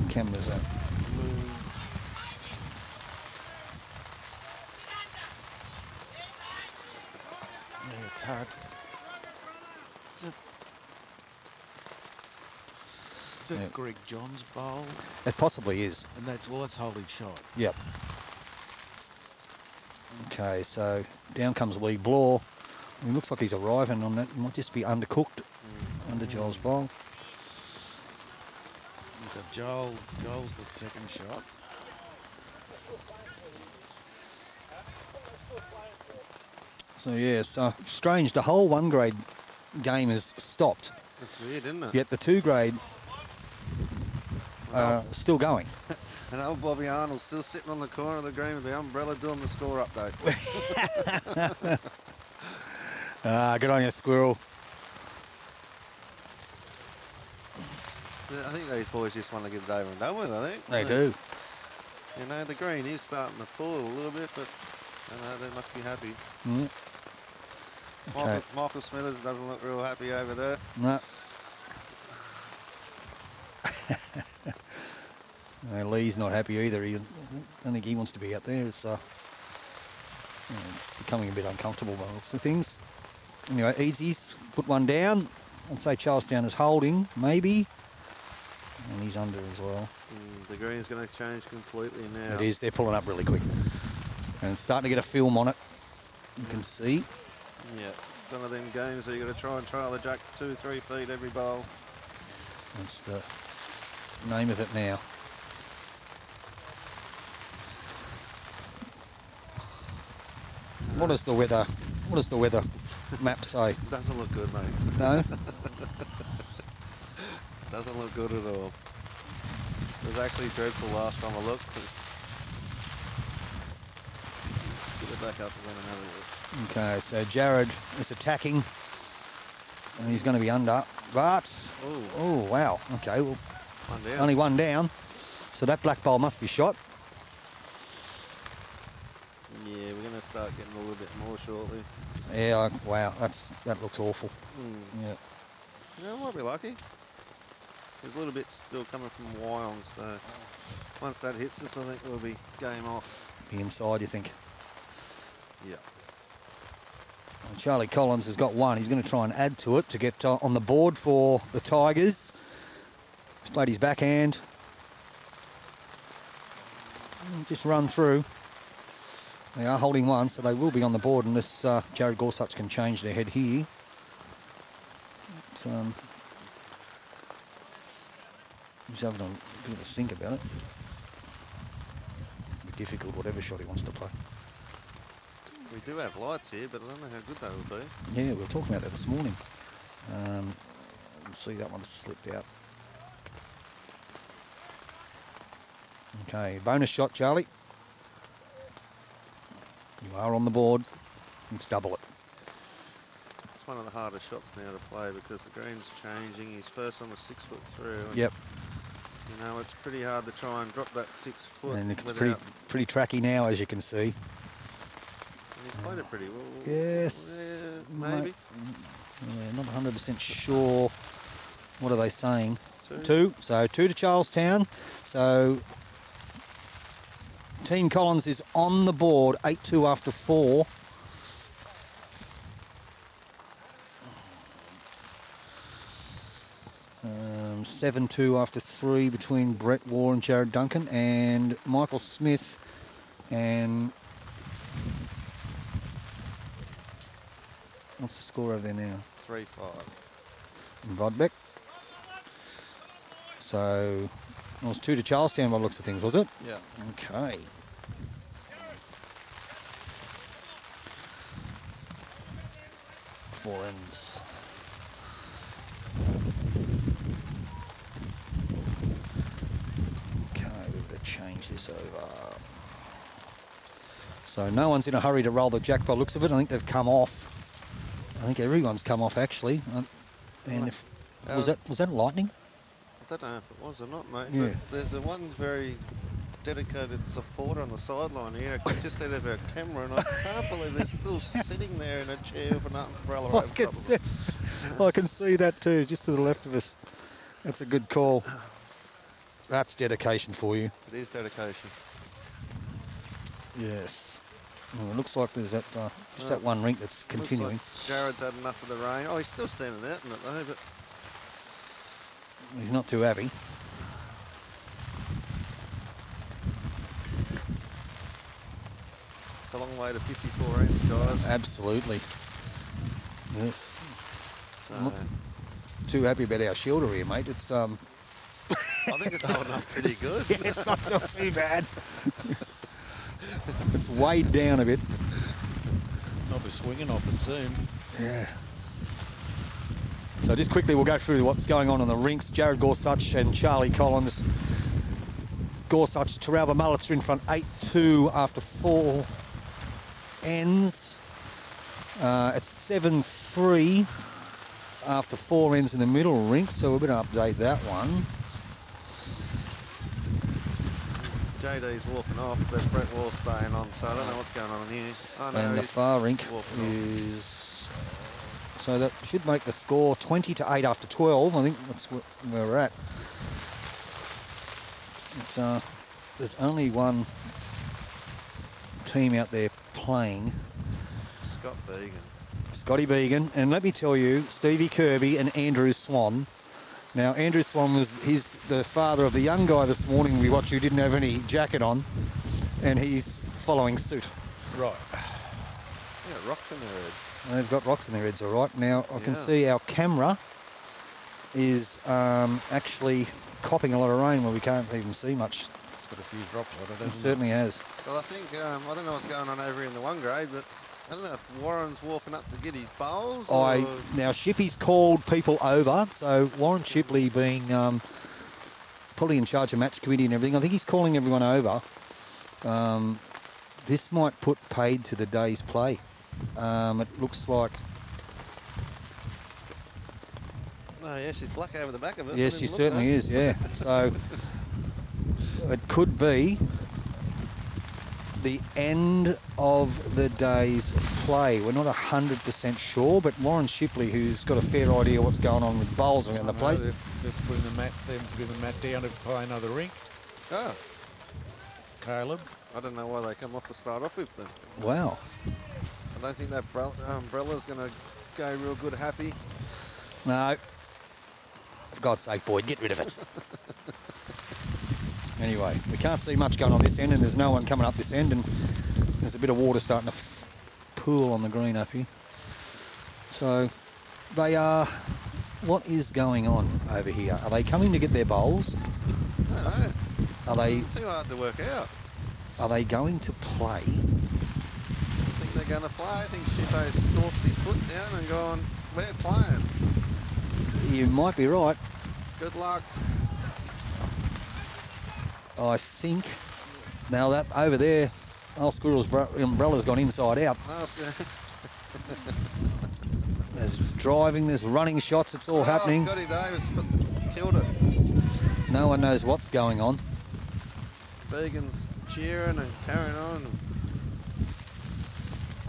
Cameras up. Yeah, it's hard. Is it Greg John's bowl? It possibly is. And that's holding shot. Yep. Okay, so down comes Lee Blaw. He looks like he's arriving on that. He might just be undercooked under Joel's bowl. So Joel's got second shot. So yeah, so strange. The whole 1 grade game has stopped. That's weird, isn't it? Yet the 2 grade still going. And old Bobby Arnold's still sitting on the corner of the green with the umbrella doing the score update. Good on you, Squirrel. I think these boys just want to get it over and done with, I think. They do. You know, the green is starting to pull a little bit, but you know, they must be happy. Mm. Okay. Michael Smithers doesn't look real happy over there. No. Lee's not happy either. I don't think he wants to be out there. It's becoming a bit uncomfortable by lots of things. Anyway, Easy's put one down. I'd say Charlestown is holding, maybe. And he's under as well. The green's going to change completely now. It is. They're pulling up really quick. And it's starting to get a film on it. You can see. Yeah. It's one of them games where you've got to try and trail the jack 2-3 feet every bowl. That's the name of it now. What does the weather map say? Doesn't look good, mate. No? Doesn't look good at all. It was actually dreadful last time I looked. Get it back up again and have a look. Okay, so Jared is attacking and he's going to be under, but oh wow, okay, well, One down. only one down, so that black bowl must be shot. Yeah, we're going to start getting a little bit more shortly. Yeah, wow, that looks awful. Yeah. Yeah, I might be lucky. There's a little bit still coming from Wyong, so once that hits us, I think we'll be game off. Be inside, you think? Yeah. And Charlie Collins has got one. He's going to try and add to it to get on the board for the Tigers. He's played his backhand. Just run through. They are holding one, so they will be on the board unless Jared Gorsuch can change their head here. He's having a bit of a think about it. It'll be difficult, whatever shot he wants to play. We do have lights here, but I don't know how good they will be. Yeah, we were talking about that this morning. See, that one slipped out. Okay, bonus shot, Charlie. You are on the board. Let's double it. It's one of the hardest shots now to play because the green's changing. His first one was 6 foot through. And, yep. You know, it's pretty hard to try and drop that 6 foot. And it's pretty tracky now, as you can see. And he's played it pretty well. Yes. Yeah, maybe. Yeah, not 100% sure. What are they saying? 2. 2. So 2 to Charlestown. So Team Collins is on the board, 8-2 after 4. Um, 7-2 after 3 between Brett Waugh and Jared Duncan, and Michael Smith and what's the score over there now? 3-5. And Rodbeck. So it was 2 to Charlestown by the looks of things, was it? Yeah. Okay. Four ends. Okay, we've got to change this over. So no one's in a hurry to roll the jack by the looks of it. I think they've come off. I think everyone's come off actually. And if was that lightning? I don't know if it was or not, mate. Yeah. But there's a one very dedicated supporter on the sideline here. I just out of our camera, and I can't believe they're still sitting there in a chair with an umbrella over top of them. I can see that too, just to the left of us. That's a good call. That's dedication for you. It is dedication. Yes. Well, it looks like there's that just that one rink that's continuing. Looks like Jared's had enough of the rain. Oh, he's still standing out in it though, but He's not too happy. it's a long way to 54 ends, guys. Absolutely. Yes. So, I'm not too happy about our shielder here, mate. It's I think it's holding up pretty good. yeah, it's not too bad. It's weighed down a bit. I'll be swinging off it soon. Yeah. So just quickly, we'll go through what's going on the rinks. Jared Gorsuch and Charlie Collins. Gorsuch, Teralba Mullets are in front 8-2 after 4 ends. It's 7-3 after 4 ends in the middle rink, so we're going to update that one. JD's walking off, but Brett Wall's staying on, so I don't know what's going on here. Oh, no, And the far rink walking off. is... So that should make the score 20-8 after 12. I think that's where we're at. It's, there's only one team out there playing. Scott Began. Scotty Began. And let me tell you, Stevie Kirby and Andrew Swan. Now, Andrew Swan was the father of the young guy this morning we watched who didn't have any jacket on, and he's following suit. Right. Yeah, rocks in their heads. They've got rocks in their heads, all right. Now, I can see our camera is actually copping a lot of rain where we can't even see much. It's got a few drops on it, It hasn't certainly has. Well, I think, I don't know what's going on over in the 1 grade, but I don't know if Warren's walking up to get his bowls or... Now, Shippy's called people over, so Warren Shipley being probably in charge of match committee and everything, I think he's calling everyone over. This might put paid to the day's play. It looks like... Oh, yeah, she's black over the back of us. Yes, she certainly is, yeah. So it could be the end of the day's play. We're not 100% sure, but Warren Shipley, who's got a fair idea what's going on with bowls around the place. They're putting the mat down to play another rink. Oh. Caleb. I don't know why they come off to start off with them. Wow. I don't think that umbrella's going to go real good happy. No. For God's sake, Boyd, get rid of it. Anyway, we can't see much going on this end, and there's no one coming up this end, and there's a bit of water starting to pool on the green up here. So they are... What is going on over here? Are they coming to get their bowls? I don't know. Are they... It's too hard to work out. Are they going to play? I think they're going to play. I think Shippo's stalked his foot down and gone, we're playing. You might be right. Good luck. I think... Now that over there, old Squirrel's umbrella's gone inside out. There's driving, there's running shots, it's all happening. Scotty Davis killed it. No one knows what's going on. Began's cheering and carrying on.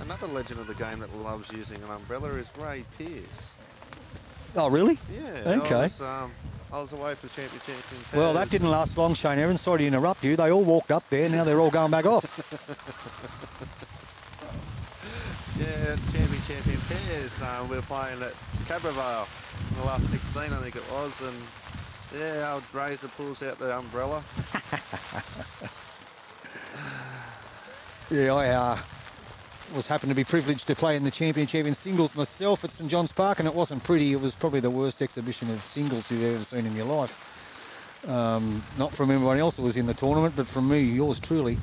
Another legend of the game that loves using an umbrella is Ray Pearce. Oh, really? Yeah. Okay. I was away for the championship. Well, that didn't last long, Shane Evans. Sorry to interrupt you. They all walked up there. Now they're all going back off. Yeah, champion pairs. We were playing at Cabrevale in the last 16, I think it was, and yeah, old Razor pulls out the umbrella. Yeah, I happened to be privileged to play in the championship in singles myself at St John's Park, and it wasn't pretty. It was probably the worst exhibition of singles you've ever seen in your life. Not from everyone else who was in the tournament, but from me, yours truly.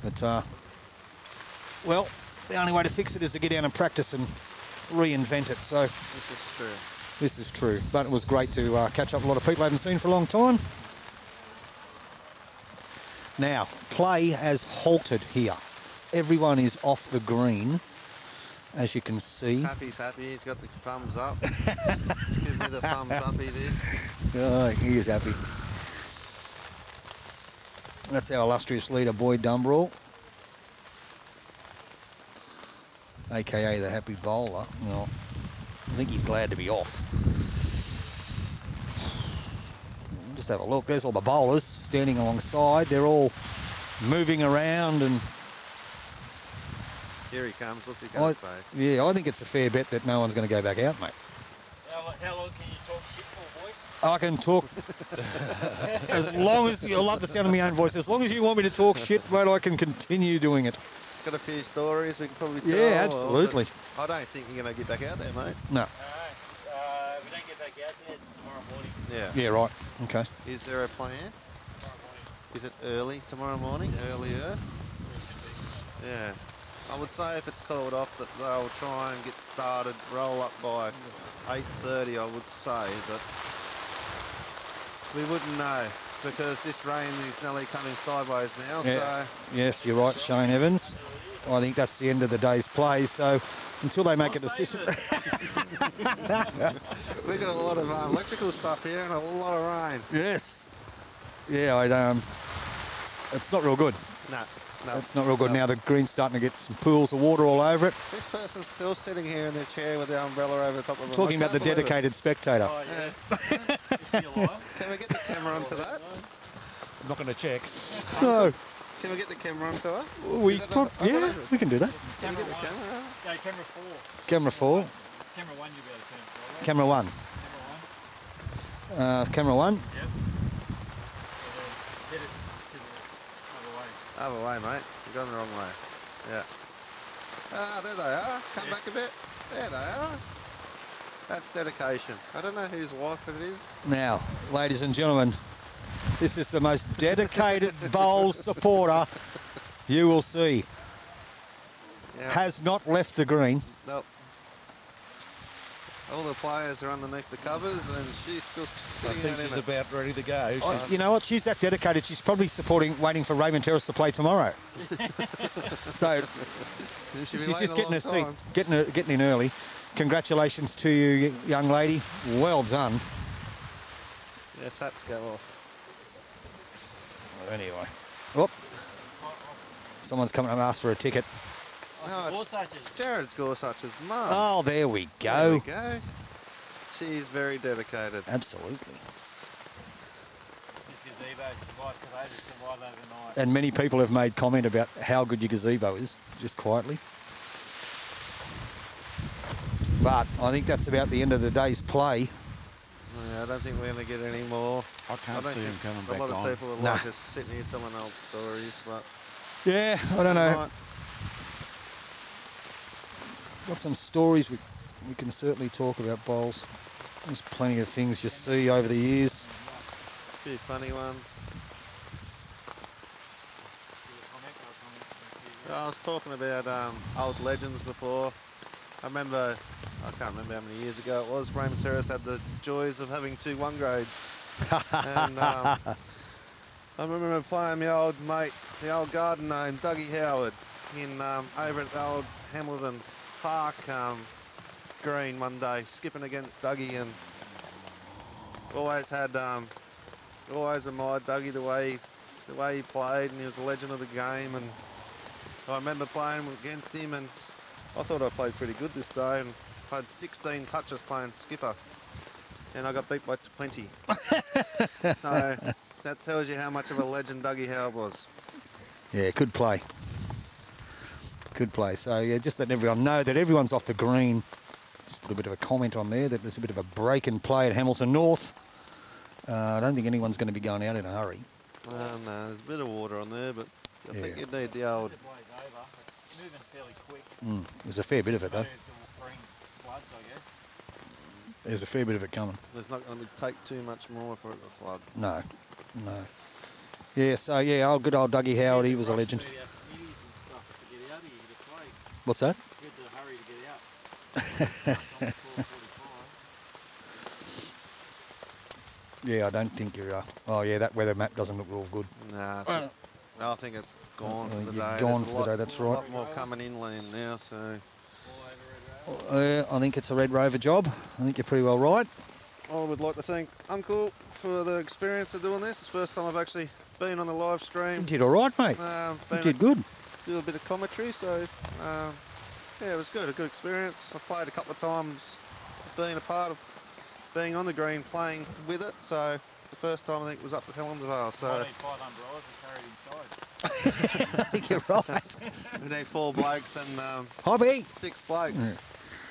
But, well, the only way to fix it is to get down and practice and reinvent it. So This is true. this is true. But it was great to catch up with a lot of people I haven't seen for a long time. Now, play has halted here. Everyone is off the green, as you can see. Happy's happy. He's got the thumbs up. Give me the thumbs up, he did. Oh, he is happy. That's our illustrious leader, Boyd Dumbrell, a.k.a. the happy bowler. Well, I think he's glad to be off. Just have a look. There's all the bowlers standing alongside. They're all moving around and... Here he comes. What's he going to say? Yeah, I think it's a fair bet that no one's going to go back out, mate. How long can you talk shit for, boys? I can talk as long as... I love the sound of my own voice. As long as you want me to talk shit, mate, I can continue doing it. Got a few stories we can probably tell. Yeah, absolutely. I don't think you're going to get back out there, mate. No. We don't get back out there tomorrow morning. Yeah. Yeah, right. Okay. Is there a plan? Tomorrow morning. Is it early tomorrow morning? Earlier? Yeah. I would say if it's called off that they'll try and get started, roll up by 8:30, I would say, but we wouldn't know because this rain is nearly coming sideways now. Yeah. So Yes, you're right, Shane Evans. I think that's the end of the day's play. So until they make a decision. we've got a lot of electrical stuff here and a lot of rain. Yes. Yeah, it's not real good. No. It's not real good now. The green's starting to get some pools of water all over it. This person's still sitting here in their chair with the umbrella over the top of them. Talking about the dedicated spectator. Oh, yes. Can we get the camera onto that? I'm not going to check. No, Can we get the camera onto her? we Is that not- I don't know. we can do that. Can we get the camera? Go camera 4. Camera 4, Camera 1 you'll be able to turn sideways. camera 1. Camera 1. Camera 1. Yep. And then hit it to the other way. Other way, mate. You're going the wrong way. Yeah. Ah, there they are. Come back a bit. There they are. That's dedication. I don't know whose wife it is. Now, ladies and gentlemen, this is the most dedicated Bowls supporter you will see. Yeah. Has not left the green. Nope. All the players are underneath the covers and she's still I sitting think out in she's it. about ready to go. Oh, you know what? She's that dedicated. She's probably waiting for Raymond Terrace to play tomorrow. So She'll she's be just waiting getting a her long seat, time. getting in early. Congratulations to you, young lady. Well done. Yes, hats go off. Anyway, oh, someone's coming up and asked for a ticket. Oh, Gorsuch's. it's Jared Gorsuch's mum. Oh, there we There we go. go. She's very dedicated. Absolutely. This gazebo survived today to survive overnight. And many people have made comment about how good your gazebo is, just quietly. But I think that's about the end of the day's play. Yeah, I don't think we're going to get any more. I can't don't see him think coming a back lot of on. people would Nah. like us sitting here telling old stories, but Yeah, I don't know. might. Got some stories we can certainly talk about, Bowls. There's plenty of things you see over the years. A few funny ones. I was talking about old legends before. I remember, I can't remember how many years ago it was, Raymond Terrace had the joys of having 2 1 grades. And I remember playing my old mate, the old garden gnome, Dougie Howard, in over at the old Hamilton Park green one day, skipping against Dougie, and always admired Dougie the way he played, and he was a legend of the game. And I remember playing against him, and I thought I played pretty good this day, and I had 16 touches playing skipper, and I got beat by 20. So that tells you how much of a legend Dougie Howard was. Yeah, good play. Good play. So, yeah, just letting everyone know that everyone's off the green. Just put a bit of a comment on there that there's a bit of a break in play at Hamilton North. I don't think anyone's going to be going out in a hurry. No, there's a bit of water on there, but I think Yeah. you'd need the old... As it blows over, it's moving fairly quick. There's a fair bit of it, though. Smooth to bring floods, I guess. There's a fair bit of it coming. There's not going to take too much more for it to flood. No. Yeah, so, yeah, good old Dougie Howard, he was a legend. Our snitties and stuff to get out of here to play. What's that? We had to hurry to get out. 4:45. Yeah, I don't think you're... oh, yeah, that weather map doesn't look real good. Nah, it's just, I think it's gone for the you're day. gone There's for the day, that's a right. lot more coming inland now, so... All over Red Road. I think it's a Red Rover job. I think you're pretty well right. I would like to thank Uncle for the experience of doing this. It's the first time I've actually been on the live You stream. did all right, mate. You did good. Do a bit of commentary, so yeah, it was good. A good experience. I've played a couple of times, being a part of being on the green, playing with it. So the first time I think was up at Helensvale. So I need 5 umbrellas to carry it inside. I think you're right. we need 4 blokes and Hobby. 6 blokes.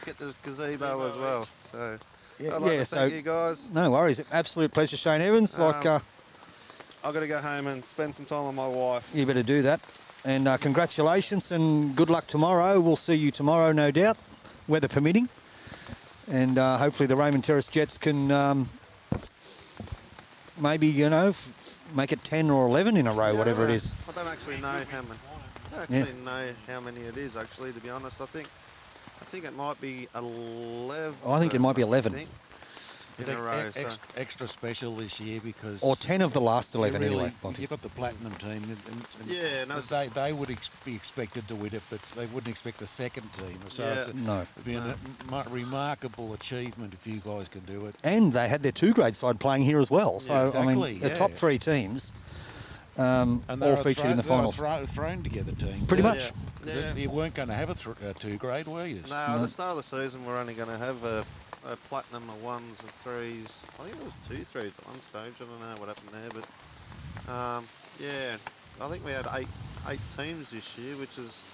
Get the gazebo as well. So Yeah, I'd like to so thank you guys. no worries. Absolute pleasure, Shane Evans. I've got to go home and spend some time with my wife. You better do that. And congratulations and good luck tomorrow. We'll see you tomorrow, no doubt, weather permitting. And hopefully the Raymond Terrace Jets can maybe, make it 10 or 11 in a row, whatever it is. I don't actually know how many. don't actually know how many it is, actually, to be honest. I think it might be 11. I think it might be 11. In a row. Extra special this year because... Or 10 of the last 11 anyway, Monty. You've got the platinum team. Yeah, no, they would be expected to win it, but they wouldn't expect the second team. So it'd be a remarkable achievement if you guys can do it. And they had their 2-grade side playing here as well. So, exactly, I mean, the top 3 teams all featured in the finals. Thrown together team. Pretty much. Yeah. You weren't going to have a 2-grade, were you? No, at the start of the season, we're only going to have a platinum, a 1s, a 3s. I think it was 2 3s at one stage. I don't know what happened there, but yeah, I think we had eight teams this year, which is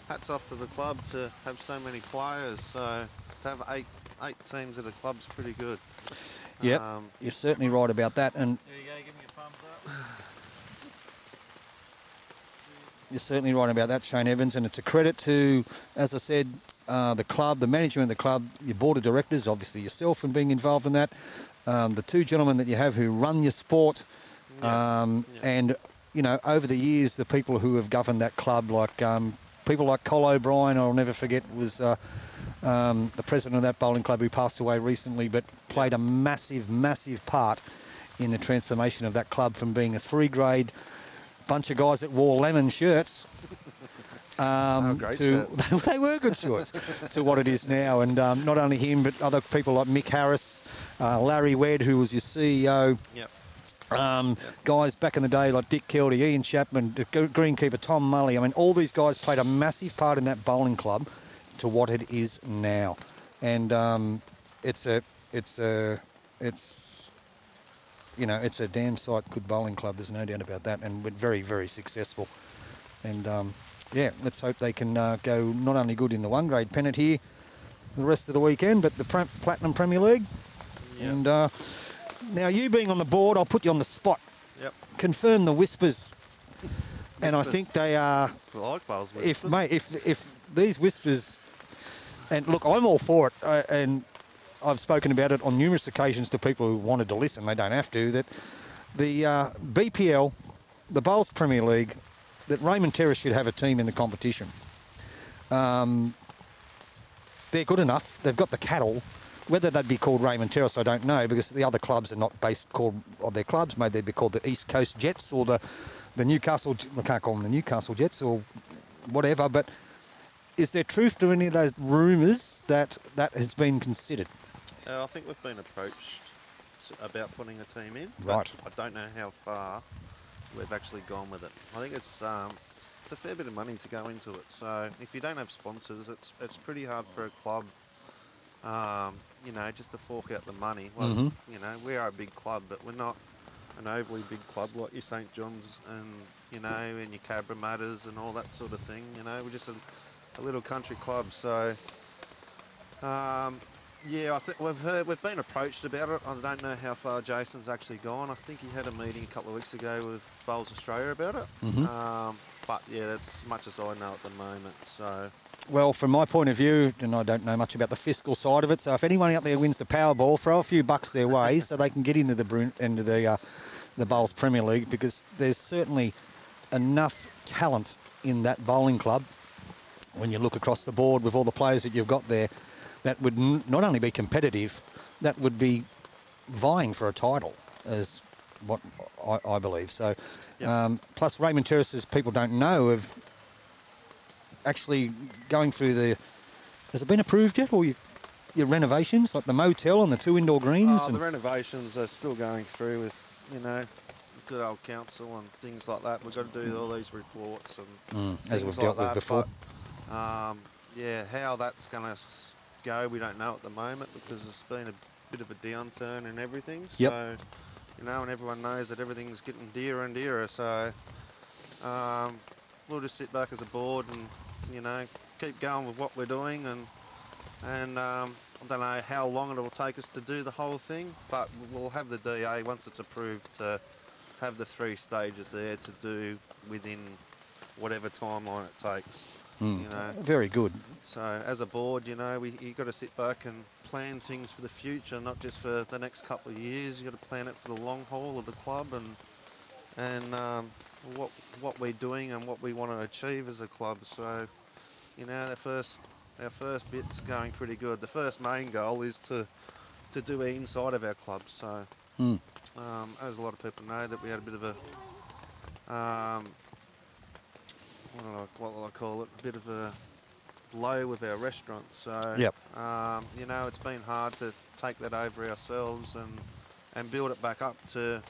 hats off to the club to have so many players. So to have eight teams at a club's pretty good. Yep, you're certainly right about that. And there you go, give me a thumbs up. you're certainly right about that, Shane Evans, and it's a credit to, as I said, the club, the management of the club, your board of directors, obviously yourself and being involved in that, the 2 gentlemen that you have who run your sport, and, you know, over the years, the people who have governed that club, like people like Col O'Brien, I'll never forget, was the president of that bowling club who passed away recently, but played a massive, massive part in the transformation of that club from being a 3-grade bunch of guys that wore lemon shirts Great shirts. they were good shorts to what it is now. And not only him, but other people like Mick Harris, Larry Wedd, who was your CEO. Guys back in the day like Dick Keldy, Ian Chapman, the greenkeeper Tom Mulley. I mean, all these guys played a massive part in that bowling club to what it is now. And it's you know, it's a damn sight good bowling club. There's no doubt about that, and we're very, very successful. And yeah, let's hope they can go not only good in the 1-grade pennant here the rest of the weekend, but the Platinum Premier League. Yep. And now, you being on the board, I'll put you on the spot. Yep. Confirm the whispers. And I think they are. I like Bale's whispers. If these whispers, and look, I'm all for it, and I've spoken about it on numerous occasions to people who wanted to listen. They don't have to. That the BPL, the Bowls Premier League, that Raymond Terrace should have a team in the competition. They're good enough. They've got the cattle. Whether they'd be called Raymond Terrace, I don't know, because the other clubs are not called on their clubs. Maybe they'd be called the East Coast Jets or the Newcastle. I can't call them the Newcastle Jets or whatever. But is there truth to any of those rumours that has been considered? I think we've been approached about putting a team in. Right. But I don't know how far we've actually gone with it. I think it's a fair bit of money to go into it. So if you don't have sponsors, it's pretty hard for a club, you know, just to fork out the money. Well, you know, we are a big club, but we're not an overly big club like your St John's and, you know, and your Cabramatters and all that sort of thing. You know, we're just a little country club. So yeah, I think we've been approached about it. I don't know how far Jason's actually gone. I think he had a meeting a couple of weeks ago with Bowls Australia about it. But yeah, that's as much as I know at the moment. So, well, from my point of view, and I don't know much about the fiscal side of it, so if anyone out there wins the Powerball, throw a few bucks their way so they can get into the Bowls Premier League, because there's certainly enough talent in that bowling club when you look across the board with all the players that you've got there. That would not only be competitive, that would be vying for a title, is what I believe. So, plus Raymond Terrace, as people don't know, of actually going through has it been approved yet, or your renovations, like the motel and the 2 indoor greens? The renovations are still going through with, you know, good old council and things like that. We've got to do all these reports and as we've dealt with before. But, yeah, how that's going to go, we don't know at the moment, because it's been a bit of a downturn and everything. So, you know, and everyone knows that everything's getting dearer and dearer. So, we'll just sit back as a board and, you know, keep going with what we're doing. And I don't know how long it will take us to do the whole thing, but we'll have the DA, once it's approved, to have the 3 stages there to do within whatever timeline it takes. You know, very good. So as a board, you know, you got to sit back and plan things for the future, not just for the next couple of years. You got to plan it for the long haul of the club, and what we're doing and what we want to achieve as a club. So, you know, our first bit's going pretty good. The first main goal is to do inside of our club. So, as a lot of people know, that we had a bit of a what will I call it? A bit of a low with our restaurant. So, Yep. you know, it's been hard to take that over ourselves and build it back up to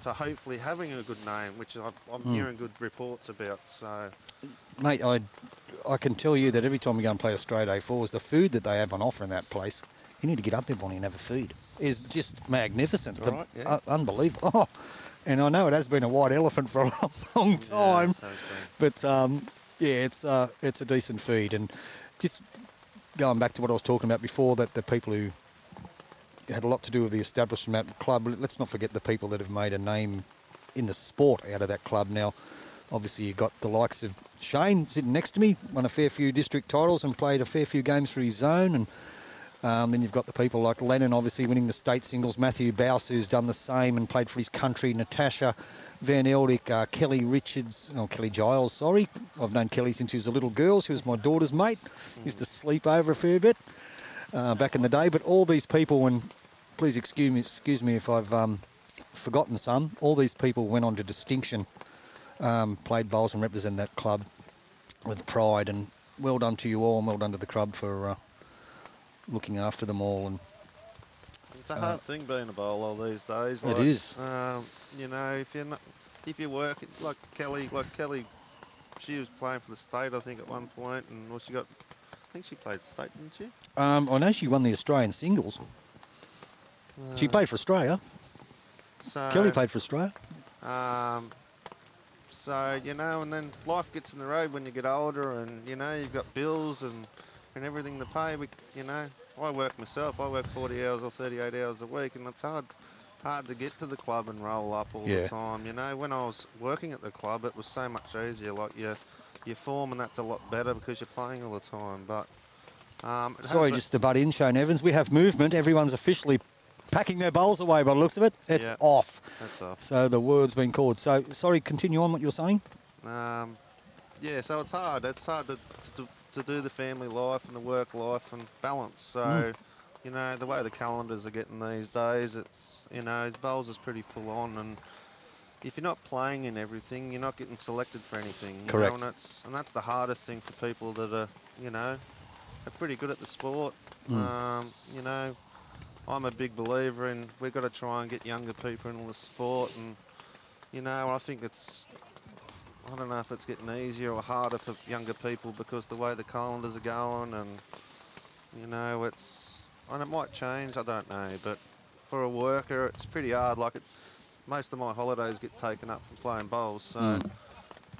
hopefully having a good name, which I'm hearing good reports about. So, Mate, I can tell you that every time we go and play Australia A4s, the food that they have on offer in that place, you need to get up there, Bonnie, and have a food. Is just magnificent. Right, yeah. Unbelievable. Oh, and I know it has been a white elephant for a long time, Yeah, but yeah, it's a decent feed. And just going back to what I was talking about before, that the people who had a lot to do with the establishment of the club, let's not forget the people that have made a name in the sport out of that club. Now, obviously you've got the likes of Shane sitting next to me, won a fair few district titles and played a fair few games for his zone, and then you've got the people like Lennon, obviously winning the state singles, Matthew Bouse, who's done the same and played for his country, Natasha Van Eldick, Kelly Richards, Kelly Giles, sorry. I've known Kelly since she was a little girl. She was my daughter's mate. Used to sleep over a fair bit back in the day. But all these people, and please excuse me if I've forgotten some, all these people went on to distinction, played bowls and represented that club with pride, and well done to you all and well done to the club for looking after them all. And it's a hard thing being a bowler these days. It is. You know, if you work like Kelly, she was playing for the state, I think, at one point, and I think she played the state, didn't she? I know she won the Australian singles. She played for Australia. So Kelly played for Australia. So, you know, and then life gets in the road when you get older, and, you know, you've got bills and everything to pay. You know, I work myself. I work 40 hours or 38 hours a week, and it's hard to get to the club and roll up all the time. You know, when I was working at the club, it was so much easier. Like your form and that's a lot better because you're playing all the time. But Sorry, just to butt in, Shane Evans. We have movement. Everyone's officially packing their bowls away by the looks of it. It's off. That's off. So the word's been called. So, sorry, continue on what you were saying. Yeah, so it's hard. It's hard to do the family life and the work life and balance. So, you know, the way the calendars are getting these days, it's, you know, bowls is pretty full on, and if you're not playing in everything, you're not getting selected for anything. Correct. Know, and that's the hardest thing for people that are, you know, are pretty good at the sport. You know, I'm a big believer in we've got to try and get younger people into the sport, and, you know, I think I don't know if it's getting easier or harder for younger people because the way the calendars are going, and, you know, and it might change, I don't know, but for a worker, it's pretty hard. Like, most of my holidays get taken up from playing bowls, so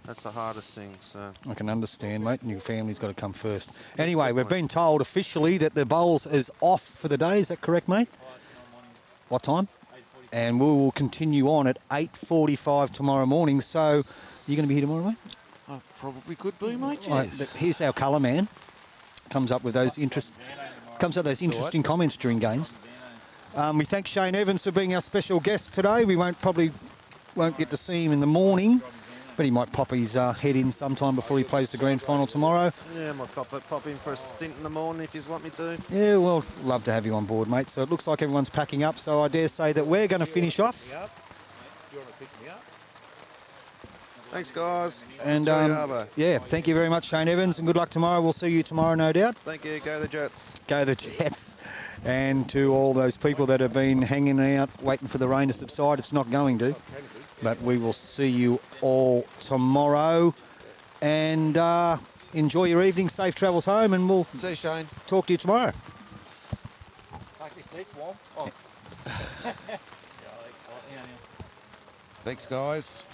that's the hardest thing. So I can understand, mate, and your family's got to come first. Anyway, we've been told officially that the bowls is off for the day. Is that correct, mate? What time? 8:45. And we will continue on at 8:45 tomorrow morning. So, you going to be here tomorrow, mate? I probably could be, mate. All Yes. right, here's our colour man. Comes up with those interesting comments during games. We thank Shane Evans for being our special guest today. We probably won't get to see him in the morning, but he might pop his head in sometime before he plays the grand final tomorrow. yeah, I might pop in for a stint in the morning if you want me to. Yeah, well, love to have you on board, mate. So it looks like everyone's packing up, so I dare say that we're going to finish off. Do you want to pick me up? Thanks, guys. And Teralba. yeah, thank you very much, Shane Evans, and good luck tomorrow. We'll see you tomorrow, no doubt. Thank you. Go the Jets. Go the Jets. And to all those people that have been hanging out, waiting for the rain to subside, it's not going to. But we will see you all tomorrow. And enjoy your evening, safe travels home, and we'll See you, Shane. talk to you tomorrow. Like this seat's warm. Oh. Thanks, guys.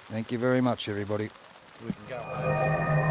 Thank you very much, everybody. We can go home.